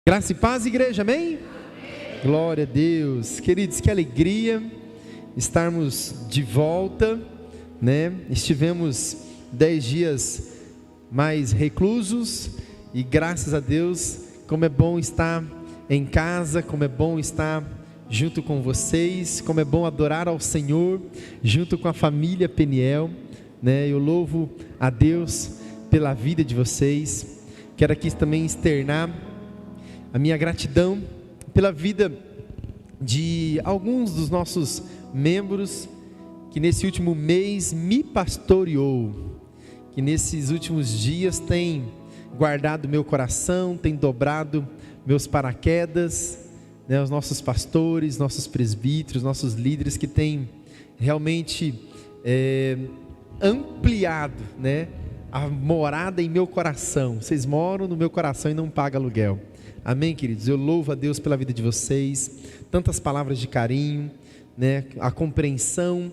Graça e paz, igreja, amém? Amém. Glória a Deus. Queridos, que alegria estarmos de volta, né? Estivemos 10 dias mais reclusos e graças a Deus, como é bom estar em casa, como é bom estar junto com vocês, como é bom adorar ao Senhor junto com a família Peniel, né? Eu louvo a Deus pela vida de vocês. Quero aqui também externar a minha gratidão pela vida de alguns dos nossos membros que nesse último mês me pastoreou, que nesses últimos dias tem guardado meu coração, tem dobrado meus paraquedas, né, os nossos pastores, nossos presbíteros, nossos líderes que têm realmente ampliado, né, a morada em meu coração. Vocês moram no meu coração e não pagam aluguel. Amém, queridos? Eu louvo a Deus pela vida de vocês, tantas palavras de carinho, né, a compreensão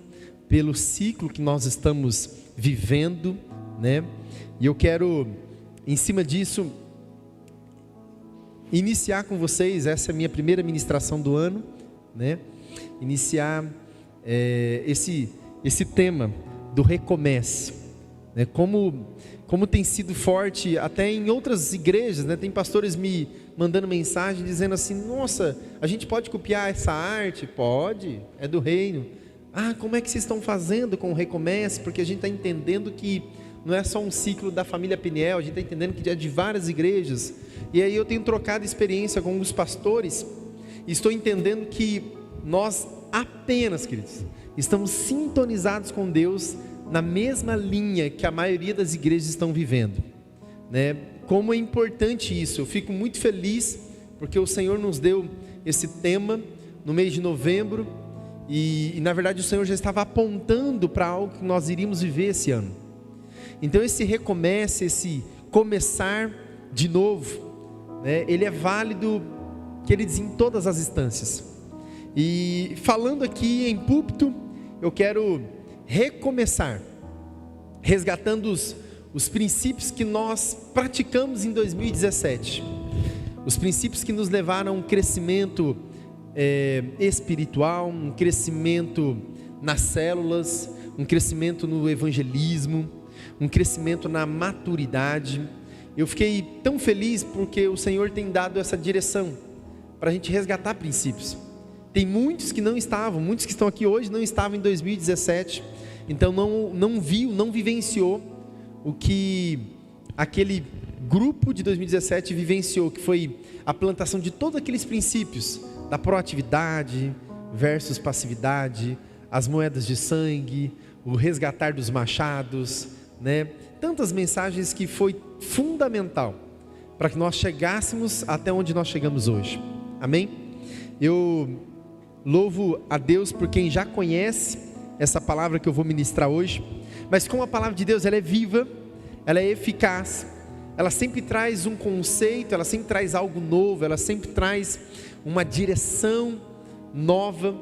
pelo ciclo que nós estamos vivendo, né, e eu quero, em cima disso, iniciar com vocês, essa é a minha primeira ministração do ano, né, iniciar esse tema do recomeço, né, como tem sido forte até em outras igrejas, né, tem pastores me mandando mensagem dizendo assim: nossa, a gente pode copiar essa arte? Pode, é do reino. Como é que vocês estão fazendo com o recomeço? Porque a gente está entendendo que não é só um ciclo da família Peniel, a gente está entendendo que é de várias igrejas. E aí eu tenho trocado experiência com alguns pastores e estou entendendo que nós apenas, queridos, estamos sintonizados com Deus na mesma linha que a maioria das igrejas estão vivendo, né? Como é importante isso. Eu fico muito feliz porque o Senhor nos deu esse tema no mês de novembro e na verdade o Senhor já estava apontando para algo que nós iríamos viver esse ano. Então esse recomeço, esse começar de novo, né, ele é válido, queridos, em todas as instâncias. E falando aqui em púlpito, eu quero recomeçar, resgatando os princípios que nós praticamos em 2017, os princípios que nos levaram a um crescimento espiritual, um crescimento nas células, um crescimento no evangelismo, um crescimento na maturidade. Eu fiquei tão feliz porque o Senhor tem dado essa direção para a gente resgatar princípios. Tem muitos que não estavam, muitos que estão aqui hoje não estavam em 2017, então não vivenciou o que aquele grupo de 2017 vivenciou, que foi a plantação de todos aqueles princípios, da proatividade versus passividade, as moedas de sangue, o resgatar dos machados, né? Tantas mensagens que foi fundamental para que nós chegássemos até onde nós chegamos hoje, amém? Eu louvo a Deus por quem já conhece essa palavra que eu vou ministrar hoje, mas como a palavra de Deus ela é viva, ela é eficaz, ela sempre traz um conceito, ela sempre traz algo novo, ela sempre traz uma direção nova,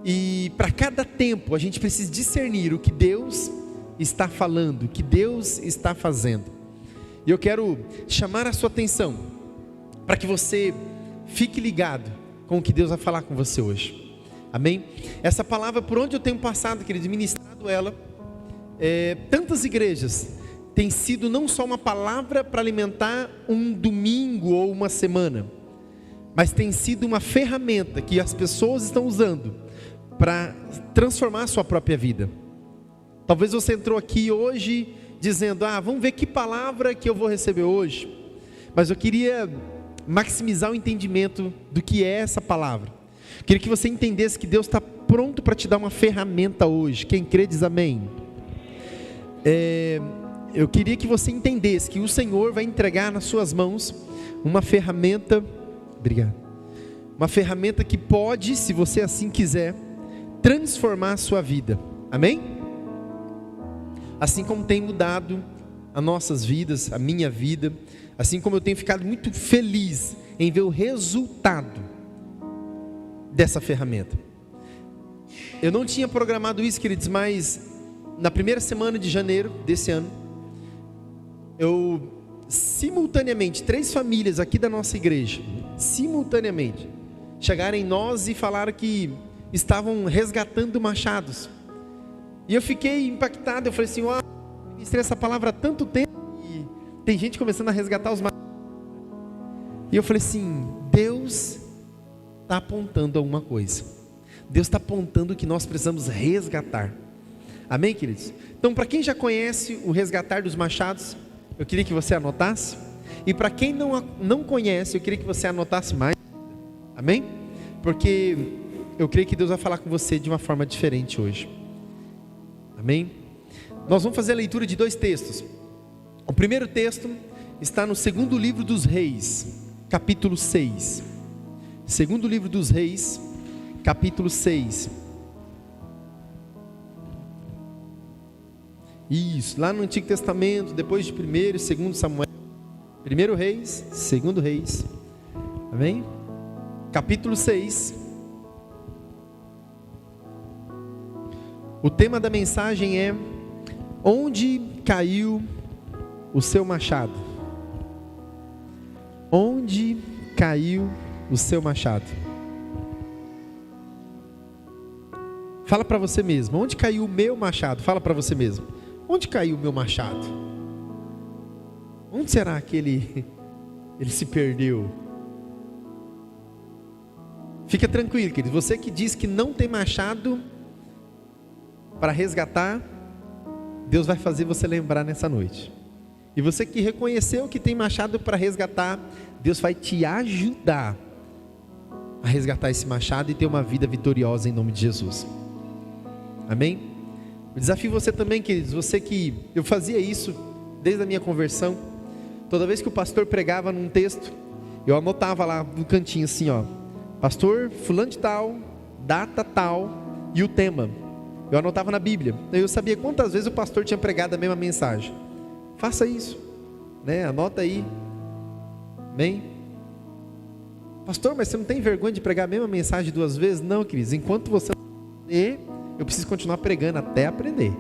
e para cada tempo a gente precisa discernir o que Deus está falando, o que Deus está fazendo. E eu quero chamar a sua atenção para que você fique ligado com o que Deus vai falar com você hoje, amém? Essa palavra, por onde eu tenho passado, querido, ministrado ela, tantas igrejas tem sido não só uma palavra para alimentar um domingo ou uma semana, mas tem sido uma ferramenta que as pessoas estão usando para transformar a sua própria vida. Talvez você entrou aqui hoje dizendo: vamos ver que palavra que eu vou receber hoje. Mas eu queria maximizar o entendimento do que é essa palavra. Queria que você entendesse que Deus está pronto para te dar uma ferramenta hoje. Quem crê diz amém. Eu queria que você entendesse que o Senhor vai entregar nas suas mãos uma ferramenta, obrigado, uma ferramenta que pode, se você assim quiser, transformar a sua vida, amém? Assim como tem mudado as nossas vidas, a minha vida, assim como eu tenho ficado muito feliz em ver o resultado dessa ferramenta. Eu não tinha programado isso, queridos, mas na primeira semana de janeiro desse ano, eu simultaneamente, 3 famílias aqui da nossa igreja, simultaneamente, chegaram em nós e falaram que estavam resgatando machados. E eu fiquei impactado, eu falei assim, uau, eu ministrei essa palavra há tanto tempo e tem gente começando a resgatar os machados. E eu falei assim, Deus está apontando alguma coisa. Deus está apontando que nós precisamos resgatar. Amém, queridos? Então, para quem já conhece o resgatar dos machados, eu queria que você anotasse. E para quem não conhece, eu queria que você anotasse mais. Amém? Porque eu creio que Deus vai falar com você de uma forma diferente hoje. Amém? Nós vamos fazer a leitura de 2 textos. O primeiro texto está no 2º livro dos Reis, capítulo 6. 2º livro dos Reis, capítulo 6. Isso, lá no Antigo Testamento, depois de 1º e 2º Samuel, 1º Reis, 2º Reis, amém? Capítulo 6. O tema da mensagem é: onde caiu o seu machado? Onde caiu o seu machado? Fala para você mesmo, onde caiu o meu machado? Fala para você mesmo. Onde caiu o meu machado? Onde será que ele se perdeu? Fica tranquilo, querido. Você que diz que não tem machado para resgatar, Deus vai fazer você lembrar nessa noite. E você que reconheceu que tem machado para resgatar, Deus vai te ajudar a resgatar esse machado e ter uma vida vitoriosa em nome de Jesus. Amém? Eu desafio você também, queridos, você que eu fazia isso desde a minha conversão. Toda vez que o pastor pregava num texto, eu anotava lá no cantinho assim, ó, pastor fulano de tal, data tal e o tema. Eu anotava na Bíblia. Eu sabia quantas vezes o pastor tinha pregado a mesma mensagem. Faça isso, né? Anota aí. Amém? Pastor, mas você não tem vergonha de pregar a mesma mensagem 2 vezes? Não, queridos, enquanto você não aprender, eu preciso continuar pregando até aprender.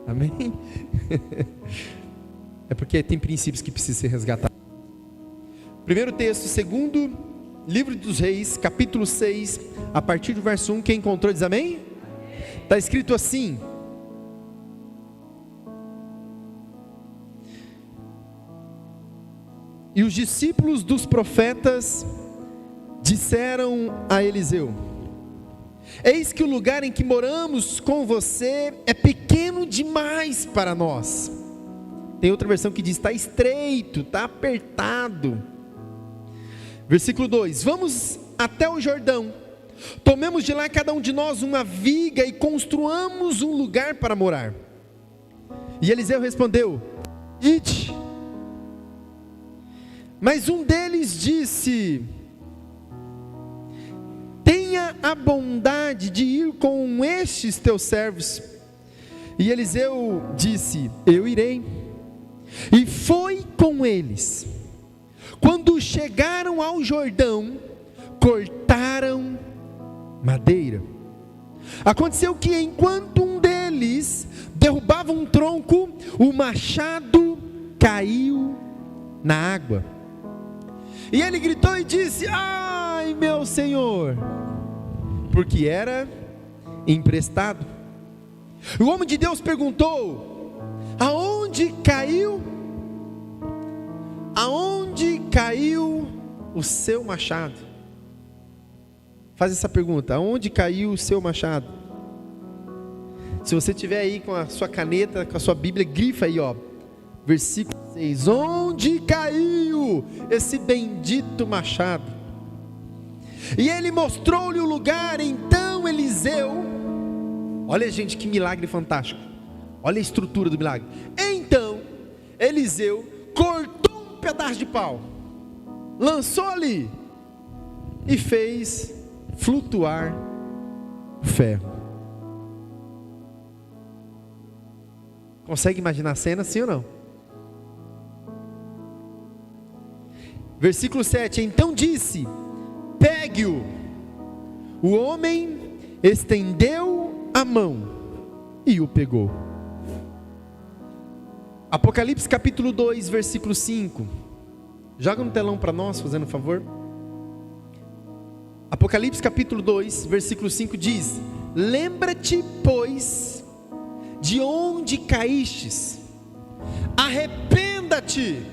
Amém? É porque tem princípios que precisam ser resgatados. Primeiro texto, 2º livro dos Reis, capítulo 6, a partir do verso 1, quem encontrou diz amém? Está escrito assim: e os discípulos dos profetas disseram a Eliseu: eis que o lugar em que moramos com você é pequeno demais para nós. Tem outra versão que diz: está estreito, está apertado. Versículo 2: vamos até o Jordão, tomemos de lá cada um de nós uma viga e construamos um lugar para morar. E Eliseu respondeu: ide. Mas um deles disse: tenha a bondade de ir com estes teus servos. E Eliseu disse: eu irei. E foi com eles. Quando chegaram ao Jordão, cortaram madeira. Aconteceu que enquanto um deles derrubava um tronco, o machado caiu na água. E ele gritou e disse: ai, meu senhor, porque era emprestado. O homem de Deus perguntou: aonde caiu? Aonde caiu o seu machado? Faz essa pergunta: aonde caiu o seu machado? Se você tiver aí com a sua caneta, com a sua Bíblia, grifa aí, ó, versículo 6: onde caiu esse bendito machado? E ele mostrou-lhe o lugar. Então Eliseu, olha gente, que milagre fantástico, olha a estrutura do milagre. Então Eliseu cortou um pedaço de pau, lançou ali e fez flutuar o ferro. Consegue imaginar a cena, sim ou não? Versículo 7: então disse: pegue-o. O homem estendeu a mão e o pegou. Apocalipse capítulo 2, versículo 5. Joga no telão para nós, fazendo um favor. Apocalipse capítulo 2, versículo 5 diz: lembra-te, pois, de onde caístes, arrependa-te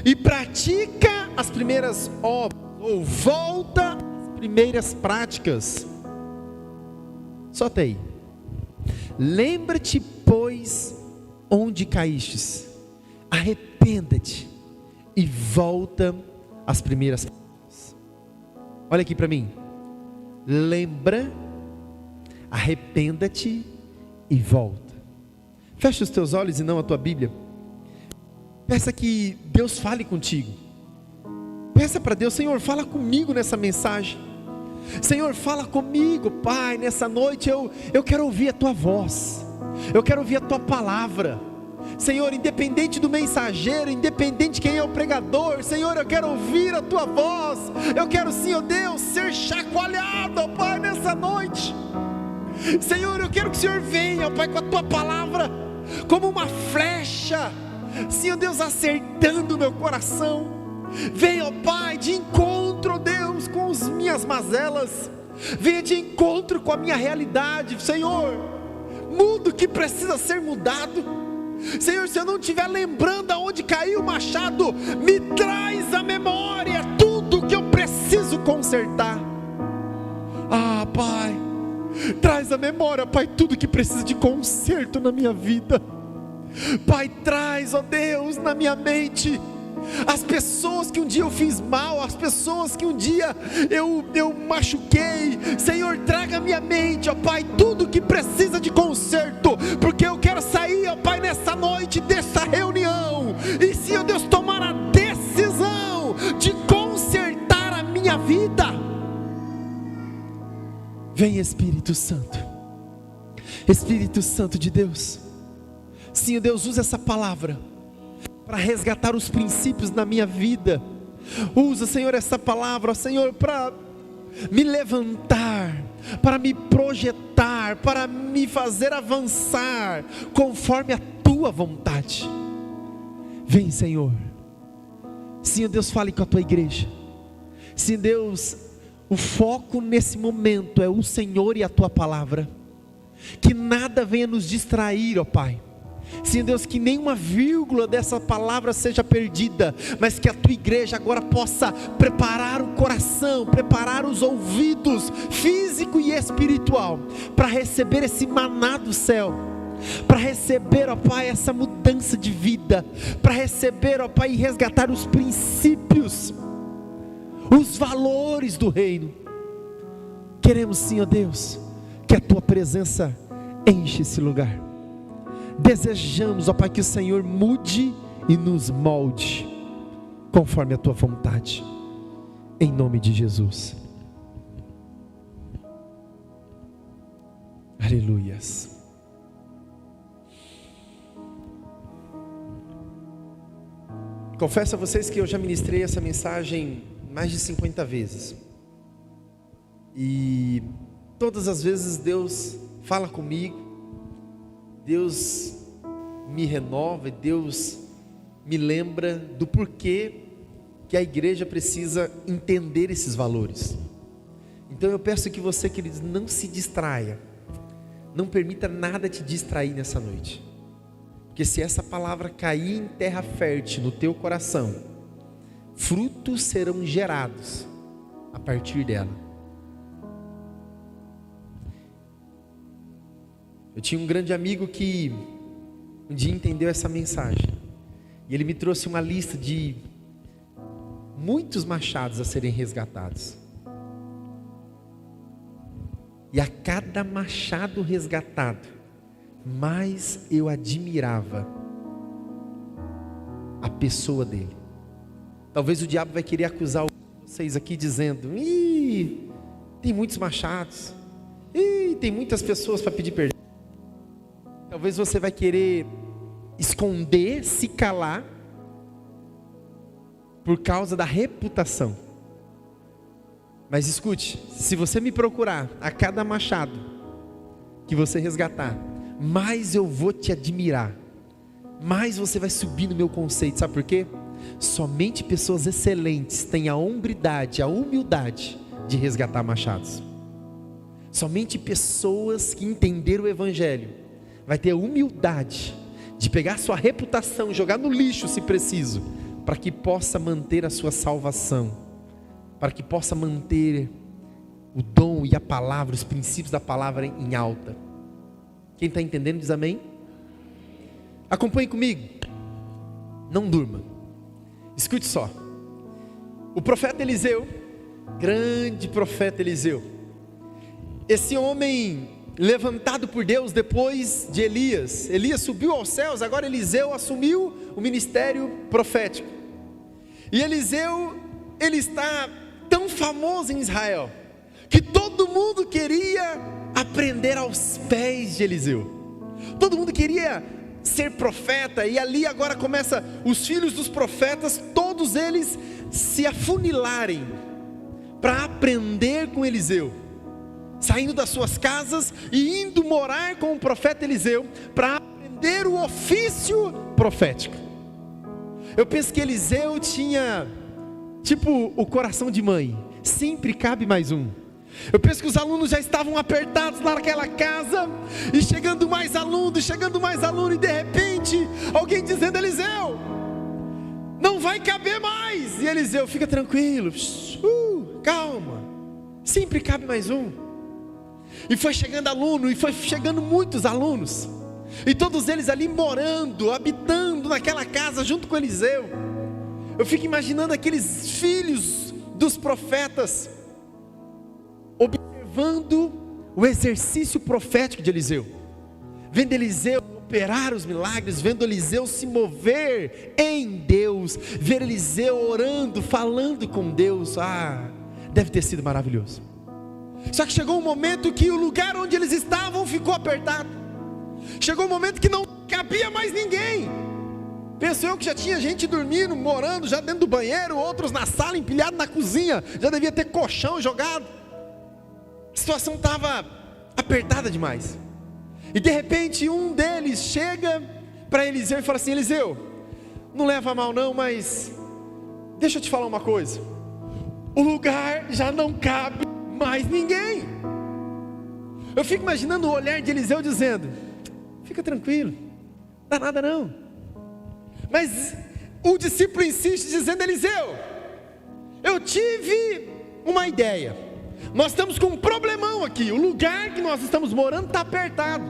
e pratica as primeiras obras, ou volta às primeiras práticas. Só até aí. Lembra-te, pois, onde caístes, arrependa-te e volta às primeiras práticas. Olha aqui para mim. Lembra, arrependa-te e volta. Fecha os teus olhos e não a tua Bíblia. Peça que Deus fale contigo. Peça para Deus: Senhor, fala comigo nessa mensagem. Senhor, fala comigo, Pai, nessa noite eu quero ouvir a tua voz, eu quero ouvir a tua palavra. Senhor, independente do mensageiro, independente de quem é o pregador, Senhor, eu quero ouvir a tua voz. Eu quero, sim, ó Deus, ser chacoalhado, ó Pai, nessa noite. Senhor, eu quero que o Senhor venha, ó Pai, com a tua palavra como uma flecha, sim, ó Deus, acertando o meu coração. Venha, ó Pai, de encontro, ó Deus, com as minhas mazelas. Venha de encontro com a minha realidade. Senhor, muda o que precisa ser mudado. Senhor, se eu não estiver lembrando aonde caiu o machado, me traz à memória tudo que eu preciso consertar. Ah, Pai, traz à memória, Pai, tudo que precisa de conserto na minha vida. Pai, traz, ó Deus, na minha mente as pessoas que um dia eu fiz mal, as pessoas que um dia eu machuquei. Senhor, traga à minha mente, ó Pai, tudo que precisa de conserto, porque eu quero sair, ó Pai, nessa noite dessa reunião, e se, ó Deus, tomar a decisão de consertar a minha vida. Vem, Espírito Santo, Espírito Santo de Deus. Sim, Deus, usa essa palavra para resgatar os princípios na minha vida. Usa, Senhor, essa palavra, Senhor, para me levantar, para me projetar, para me fazer avançar conforme a tua vontade. Vem, Senhor. Sim, Deus, fale com a tua igreja. Sim, Deus, o foco nesse momento é o Senhor e a tua palavra. Que nada venha nos distrair, ó Pai. Sim, Deus, que nenhuma vírgula dessa palavra seja perdida, mas que a tua igreja agora possa preparar o coração, preparar os ouvidos, físico e espiritual, para receber esse maná do céu, para receber, ó Pai, essa mudança de vida, para receber, ó Pai, e resgatar os princípios, os valores do reino. Queremos, sim, ó Deus, que a tua presença enche esse lugar. Desejamos, ó Pai, que o Senhor mude e nos molde conforme a tua vontade, em nome de Jesus. Aleluias. Confesso a vocês que eu já ministrei essa mensagem mais de 50 vezes, e todas as vezes Deus fala comigo, Deus me renova, Deus me lembra do porquê que a igreja precisa entender esses valores. Então eu peço que você, queridos, não se distraia, não permita nada te distrair nessa noite, porque se essa palavra cair em terra fértil no teu coração, frutos serão gerados a partir dela. Eu tinha um grande amigo que um dia entendeu essa mensagem, e ele me trouxe uma lista de muitos machados a serem resgatados, e a cada machado resgatado, mais eu admirava a pessoa dele. Talvez o diabo vai querer acusar vocês aqui dizendo: ih, tem muitos machados, ih, tem muitas pessoas para pedir perdão. Talvez você vai querer esconder, se calar, por causa da reputação. Mas escute, se você me procurar a cada machado que você resgatar, mais eu vou te admirar, mais você vai subir no meu conceito. Sabe por quê? Somente pessoas excelentes têm a hombridade, a humildade de resgatar machados. Somente pessoas que entenderam o Evangelho vai ter a humildade de pegar sua reputação, jogar no lixo se preciso, para que possa manter a sua salvação, para que possa manter o dom e a palavra, os princípios da palavra em alta. Quem está entendendo diz amém? Acompanhe comigo, não durma, escute só. O profeta Eliseu, grande profeta Eliseu, esse homem levantado por Deus depois de Elias. Elias subiu aos céus, agora Eliseu assumiu o ministério profético. E Eliseu, ele está tão famoso em Israel, que todo mundo queria aprender aos pés de Eliseu. Todo mundo queria ser profeta, e ali agora começa os filhos dos profetas, todos eles se afunilarem para aprender com Eliseu, saindo das suas casas e indo morar com o profeta Eliseu para aprender o ofício profético. Eu penso que Eliseu tinha tipo o coração de mãe, sempre cabe mais um. Eu penso que os alunos já estavam apertados lá naquela casa, e chegando mais aluno, e de repente alguém dizendo: Eliseu, não vai caber mais. E Eliseu: fica tranquilo, calma, sempre cabe mais um. E foi chegando aluno, e foi chegando muitos alunos, e todos eles ali morando, habitando naquela casa junto com Eliseu. Eu fico imaginando aqueles filhos dos profetas observando o exercício profético de Eliseu, vendo Eliseu operar os milagres, vendo Eliseu se mover em Deus, ver Eliseu orando, falando com Deus. Deve ter sido maravilhoso. Só que chegou um momento que o lugar onde eles estavam ficou apertado. Chegou um momento que não cabia mais ninguém. Penso eu que já tinha gente dormindo, morando já dentro do banheiro, outros na sala, empilhados na cozinha, já devia ter colchão jogado. A situação estava apertada demais. E de repente um deles chega para Eliseu e fala assim: Eliseu, não leva a mal não, mas deixa eu te falar uma coisa, o lugar já não cabe mais ninguém. Eu fico imaginando o olhar de Eliseu dizendo: fica tranquilo, não dá nada não. Mas o discípulo insiste dizendo: Eliseu, eu tive uma ideia. Nós estamos com um problemão aqui, o lugar que nós estamos morando está apertado,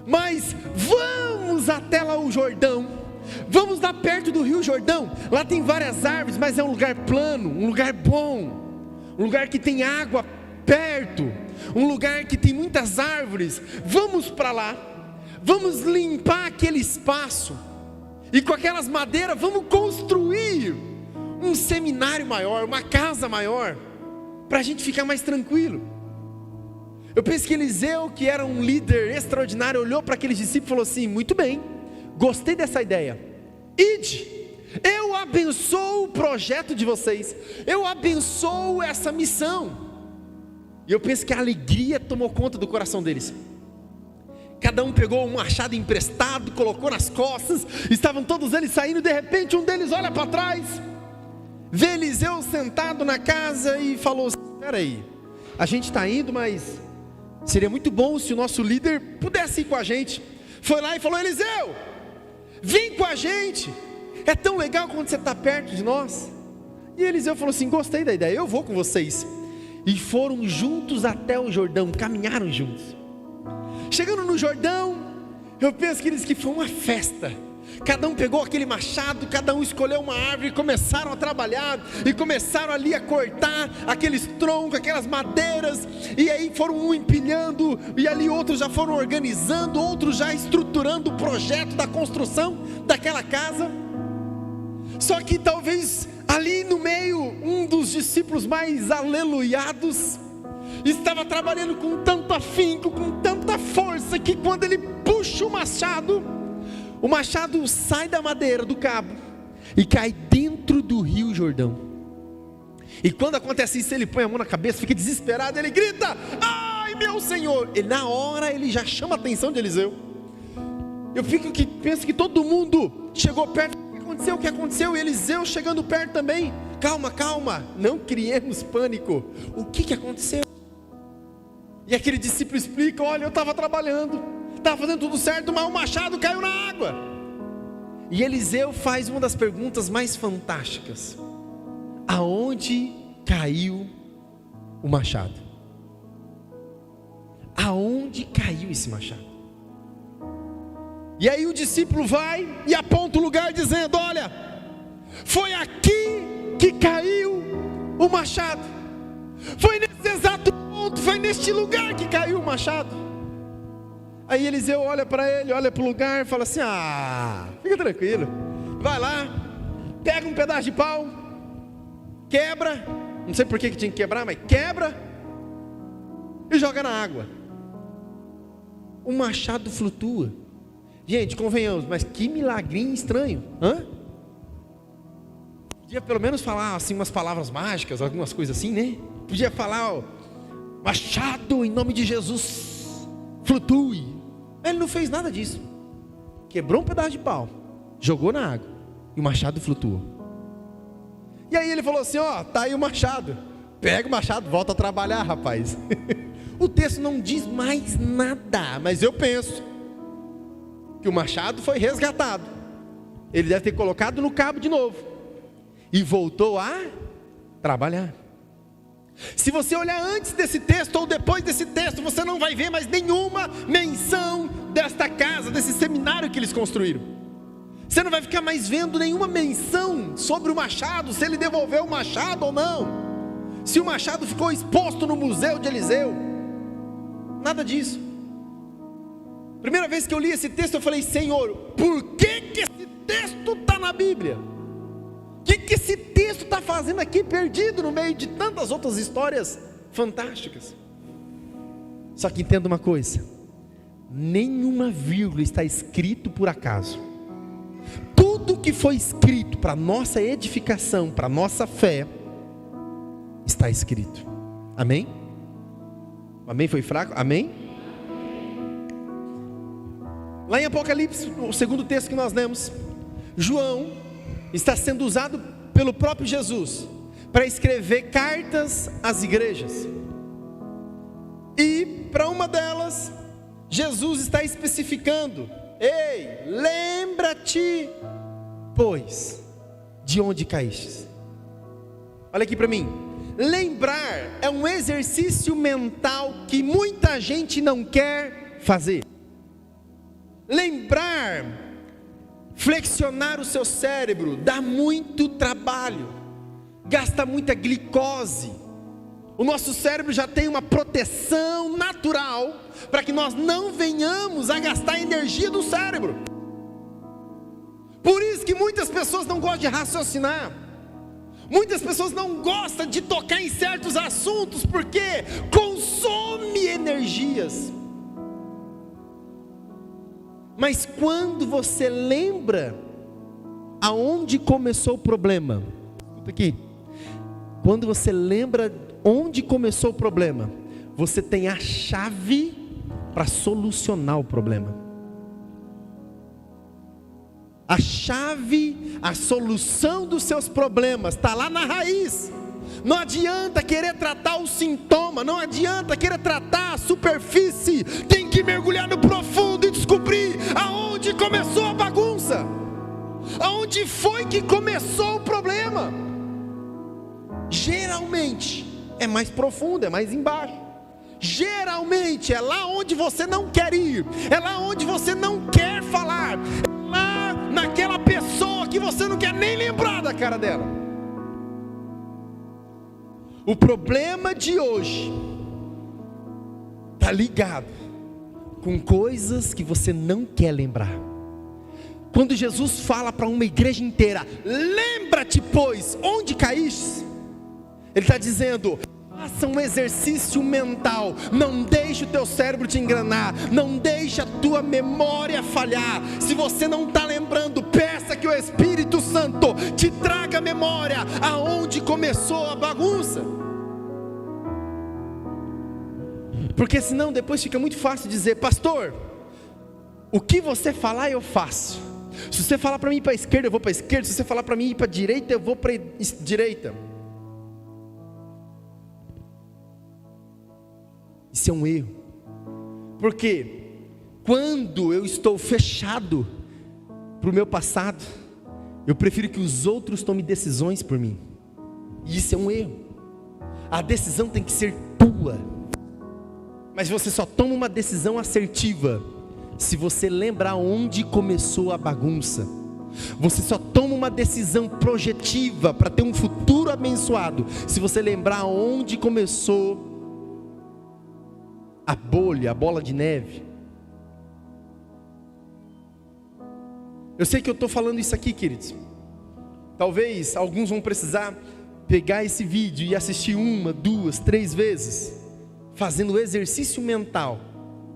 mas vamos até lá o Jordão, vamos lá perto do rio Jordão, lá tem várias árvores, mas é um lugar plano, um lugar bom, um lugar que tem água perto, um lugar que tem muitas árvores. Vamos para lá, vamos limpar aquele espaço, e com aquelas madeiras vamos construir um seminário maior, uma casa maior, para a gente ficar mais tranquilo. Eu penso que Eliseu, que era um líder extraordinário, olhou para aqueles discípulos e falou assim: muito bem, gostei dessa ideia, ide, eu abençoo o projeto de vocês, eu abençoo essa missão. E eu penso que a alegria tomou conta do coração deles. Cada um pegou um machado emprestado, colocou nas costas, estavam todos eles saindo. De repente um deles olha para trás, vê Eliseu sentado na casa e falou: espera aí, a gente está indo, mas seria muito bom se o nosso líder pudesse ir com a gente. Foi lá e falou: Eliseu, vem com a gente, é tão legal quando você está perto de nós. E Eliseu falou assim: gostei da ideia, eu vou com vocês. E foram juntos até o Jordão, caminharam juntos. Chegando no Jordão, eu penso que eles que foi uma festa. Cada um pegou aquele machado, cada um escolheu uma árvore e começaram a trabalhar, e começaram ali a cortar aqueles troncos, aquelas madeiras, e aí foram um empilhando, e ali outros já foram organizando, outros já estruturando o projeto da construção daquela casa. Só que talvez ali no meio, um dos discípulos mais aleluiados estava trabalhando com tanto afinco, com tanta força, que quando ele puxa o machado sai da madeira do cabo e cai dentro do rio Jordão. E quando acontece isso, ele põe a mão na cabeça, fica desesperado, ele grita: ai meu Senhor! E na hora ele já chama a atenção de Eliseu. Eu penso que todo mundo chegou perto. O que aconteceu? E Eliseu chegando perto também. Calma, calma, não criemos pânico. O que aconteceu? E aquele discípulo explica: olha, eu estava trabalhando, estava fazendo tudo certo, mas o machado caiu na água. E Eliseu faz uma das perguntas mais fantásticas: aonde caiu o machado? Aonde caiu esse machado? E aí o discípulo vai e aponta o lugar dizendo: olha, foi aqui que caiu o machado. Foi nesse exato ponto, foi neste lugar que caiu o machado. Aí Eliseu olha para ele, olha para o lugar e fala assim: fica tranquilo, vai lá, pega um pedaço de pau, quebra, não sei por que tinha que quebrar, mas quebra e joga na água. O machado flutua. Gente, convenhamos, mas que milagrinho estranho, Podia pelo menos falar assim umas palavras mágicas, algumas coisas assim, né? Podia falar: machado em nome de Jesus, flutue. Ele não fez nada disso. Quebrou um pedaço de pau, jogou na água e o machado flutuou. E aí ele falou assim: tá aí o machado, pega o machado, volta a trabalhar, rapaz. O texto não diz mais nada, mas eu penso que o machado foi resgatado. Ele deve ter colocado no cabo de novo e voltou a trabalhar. Se você olhar antes desse texto ou depois desse texto, você não vai ver mais nenhuma menção desta casa, desse seminário que eles construíram. Você não vai ficar mais vendo nenhuma menção sobre o machado, se ele devolveu o machado ou não, se o machado ficou exposto no museu de Eliseu. Nada disso. Primeira vez que eu li esse texto, eu falei: Senhor, por que esse texto está na Bíblia? O que esse texto está fazendo aqui perdido no meio de tantas outras histórias fantásticas? Só que entenda uma coisa: nenhuma vírgula está escrito por acaso. Tudo que foi escrito para nossa edificação, para nossa fé, está escrito. Amém? Amém foi fraco? Amém? Lá em Apocalipse, o segundo texto que nós lemos, João está sendo usado pelo próprio Jesus para escrever cartas às igrejas. E para uma delas, Jesus está especificando: ei, lembra-te, pois, de onde caíste. Olha aqui para mim. Lembrar é um exercício mental que muita gente não quer fazer. Lembrar, flexionar o seu cérebro, dá muito trabalho, gasta muita glicose. O nosso cérebro já tem uma proteção natural para que nós não venhamos a gastar energia do cérebro. Por isso que muitas pessoas não gostam de raciocinar. Muitas pessoas não gostam de tocar em certos assuntos porque consome energias. Mas quando você lembra aonde começou o problema, escuta aqui, quando você lembra onde começou o problema, você tem a chave para solucionar o problema. A chave, a solução dos seus problemas está lá na raiz. Não adianta querer tratar o sintoma, não adianta querer tratar a superfície, tem que mergulhar no profundo e descobrir aonde começou a bagunça, aonde foi que começou o problema. Geralmente é mais profundo, é mais embaixo. Geralmente é lá onde você não quer ir, é lá onde você não quer falar, é lá naquela pessoa que você não quer nem lembrar da cara dela. O problema de hoje está ligado com coisas que você não quer lembrar. Quando Jesus fala para uma igreja inteira: lembra-te, pois, onde caíste? Ele está dizendo: faça um exercício mental, não deixe o teu cérebro te enganar, não deixe a tua memória falhar. Se você não está lembrando, peça que o Espírito Santo te traga a memória aonde começou a bagunça. Porque senão depois fica muito fácil dizer: pastor, O que você falar, eu faço. Se você falar para mim ir para a esquerda, eu vou para a esquerda. Se você falar para mim ir para a direita, eu vou para a direita. Isso é um erro. Porque quando eu estou fechado para o meu passado, eu prefiro que os outros tomem decisões por mim. E isso é um erro. A decisão tem que ser tua. Mas você só toma uma decisão assertiva se você lembrar onde começou a bagunça. Você só toma uma decisão projetiva para ter um futuro abençoado se você lembrar onde começou a bolha, a bola de neve. Eu sei que eu estou falando isso aqui, queridos. Talvez alguns vão precisar pegar esse vídeo e assistir 1, 2, 3 vezes, fazendo o exercício mental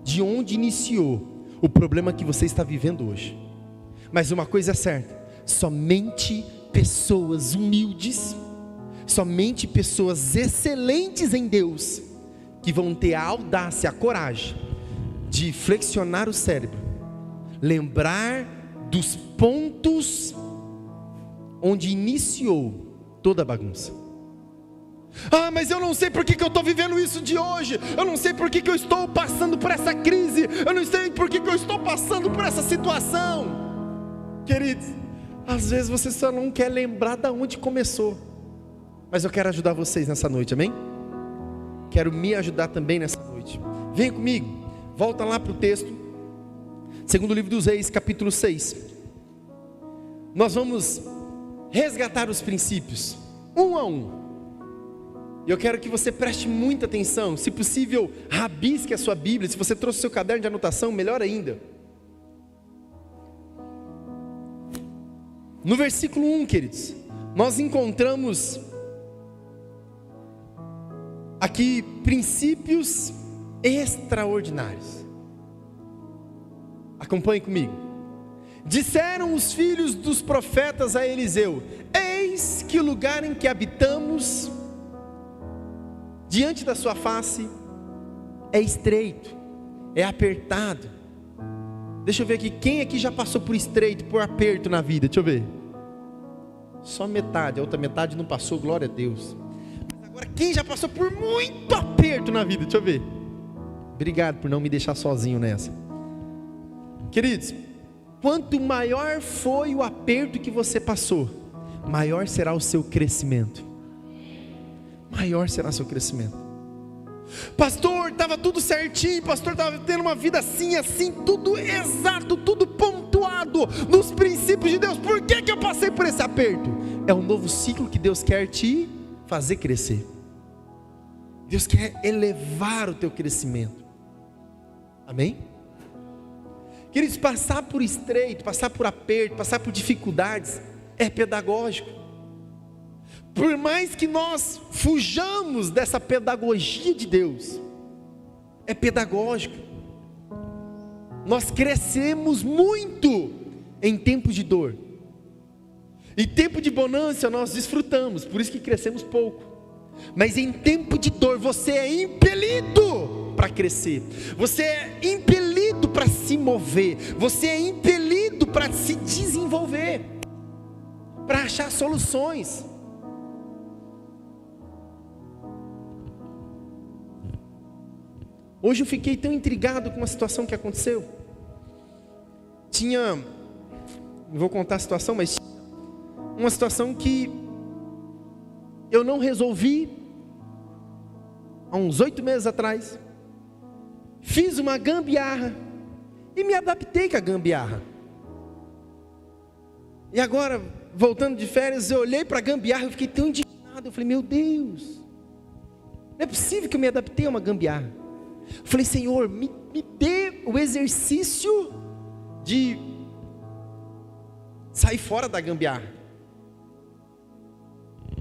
de onde iniciou o problema que você está vivendo hoje. Mas uma coisa é certa: somente pessoas humildes, somente pessoas excelentes em Deus, que vão ter a audácia, a coragem de flexionar o cérebro, lembrar dos pontos onde iniciou toda a bagunça. Ah, mas eu não sei por que eu estou vivendo isso de hoje. Eu não sei por que eu estou passando por essa crise. Eu não sei por que eu estou passando por essa situação. Queridos, às vezes você só não quer lembrar de onde começou. Mas eu quero ajudar vocês nessa noite, amém? Quero me ajudar também nessa noite. Vem comigo, volta lá para o texto, segundo livro dos Reis, capítulo 6. Nós vamos resgatar os princípios, um a um. E eu quero que você preste muita atenção. Se possível, rabisque a sua Bíblia. Se você trouxe o seu caderno de anotação, melhor ainda. No versículo 1, queridos, nós encontramos aqui princípios extraordinários. Acompanhe comigo. Disseram os filhos dos profetas a Eliseu: eis que o lugar em que habitamos diante da sua face é estreito, é apertado. Deixa eu ver aqui, quem aqui já passou por estreito, por aperto na vida? Deixa eu ver. Só metade, a outra metade não passou, glória a Deus. Mas agora, quem já passou por muito aperto na vida? Deixa eu ver. Obrigado por não me deixar sozinho nessa. Queridos, quanto maior foi o aperto que você passou, maior será o seu crescimento. Maior será seu crescimento. Pastor, estava tudo certinho, pastor, estava tendo uma vida assim, tudo exato, tudo pontuado nos princípios de Deus. Por que eu passei por esse aperto? É um novo ciclo que Deus quer te fazer crescer. Deus quer elevar o teu crescimento. Amém? Queridos, passar por estreito, passar por aperto, passar por dificuldades é pedagógico. Por mais que nós fujamos dessa pedagogia de Deus, é pedagógico. Nós crescemos muito em tempos de dor. Em tempo de bonança nós desfrutamos, por isso que crescemos pouco. Mas em tempo de dor você é impelido para crescer. Você é impelido para se mover. Você é impelido para se desenvolver, para achar soluções. Hoje eu fiquei tão intrigado com uma situação que aconteceu. Não vou contar a situação, mas uma situação que eu não resolvi há uns 8 meses atrás. Fiz uma gambiarra e me adaptei com a gambiarra. E agora, voltando de férias, eu olhei para a gambiarra e fiquei tão indignado. Eu falei, meu Deus, não é possível que eu me adaptei a uma gambiarra. Eu falei, Senhor, me dê o exercício de sair fora da gambiarra.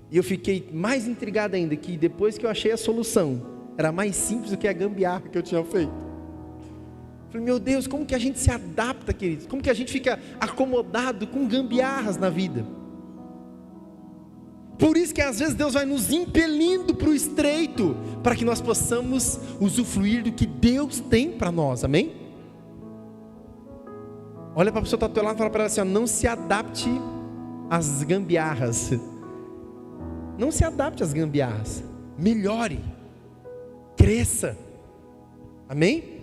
E eu fiquei mais intrigado ainda, que depois que eu achei a solução, era mais simples do que a gambiarra que eu tinha feito. Eu falei, meu Deus, como que a gente se adapta, queridos? Como que a gente fica acomodado com gambiarras na vida? Por isso que às vezes Deus vai nos impelindo para o estreito, para que nós possamos usufruir do que Deus tem para nós, amém? Olha para a pessoa que está do teu lado e fala para ela assim, ó, não se adapte às gambiarras. Não se adapte às gambiarras. Melhore. Cresça. Amém?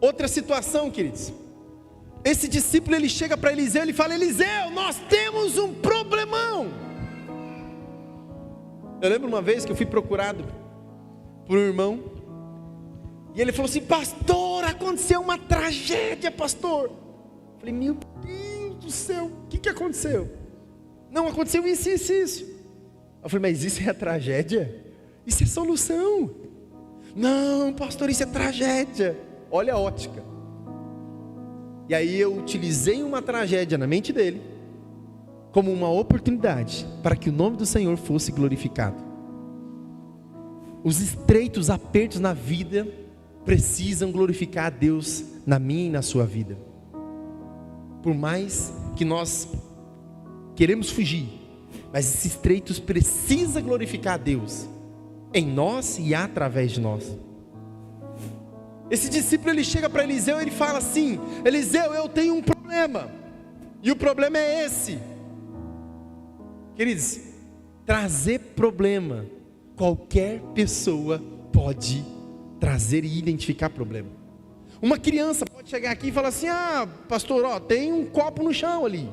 Outra situação, queridos. Esse discípulo, ele chega para Eliseu, ele fala, Eliseu, nós temos um problemão. Eu lembro uma vez que eu fui procurado por um irmão, e ele falou assim, pastor, aconteceu uma tragédia, pastor. Eu falei, meu Deus do céu, o que aconteceu? Não, aconteceu isso. Eu falei, mas isso é a tragédia? Isso é solução. Não, pastor, isso é tragédia. Olha a ótica. E aí eu utilizei uma tragédia na mente dele como uma oportunidade para que o nome do Senhor fosse glorificado. Os estreitos apertos na vida precisam glorificar a Deus na minha e na sua vida. Por mais que nós queremos fugir, mas esses estreitos precisam glorificar a Deus em nós e através de nós. Esse discípulo, ele chega para Eliseu e ele fala assim, Eliseu, eu tenho um problema, e o problema é esse. Queridos, trazer problema, qualquer pessoa pode trazer e identificar problema. Uma criança pode chegar aqui e falar assim, pastor, ó, tem um copo no chão ali.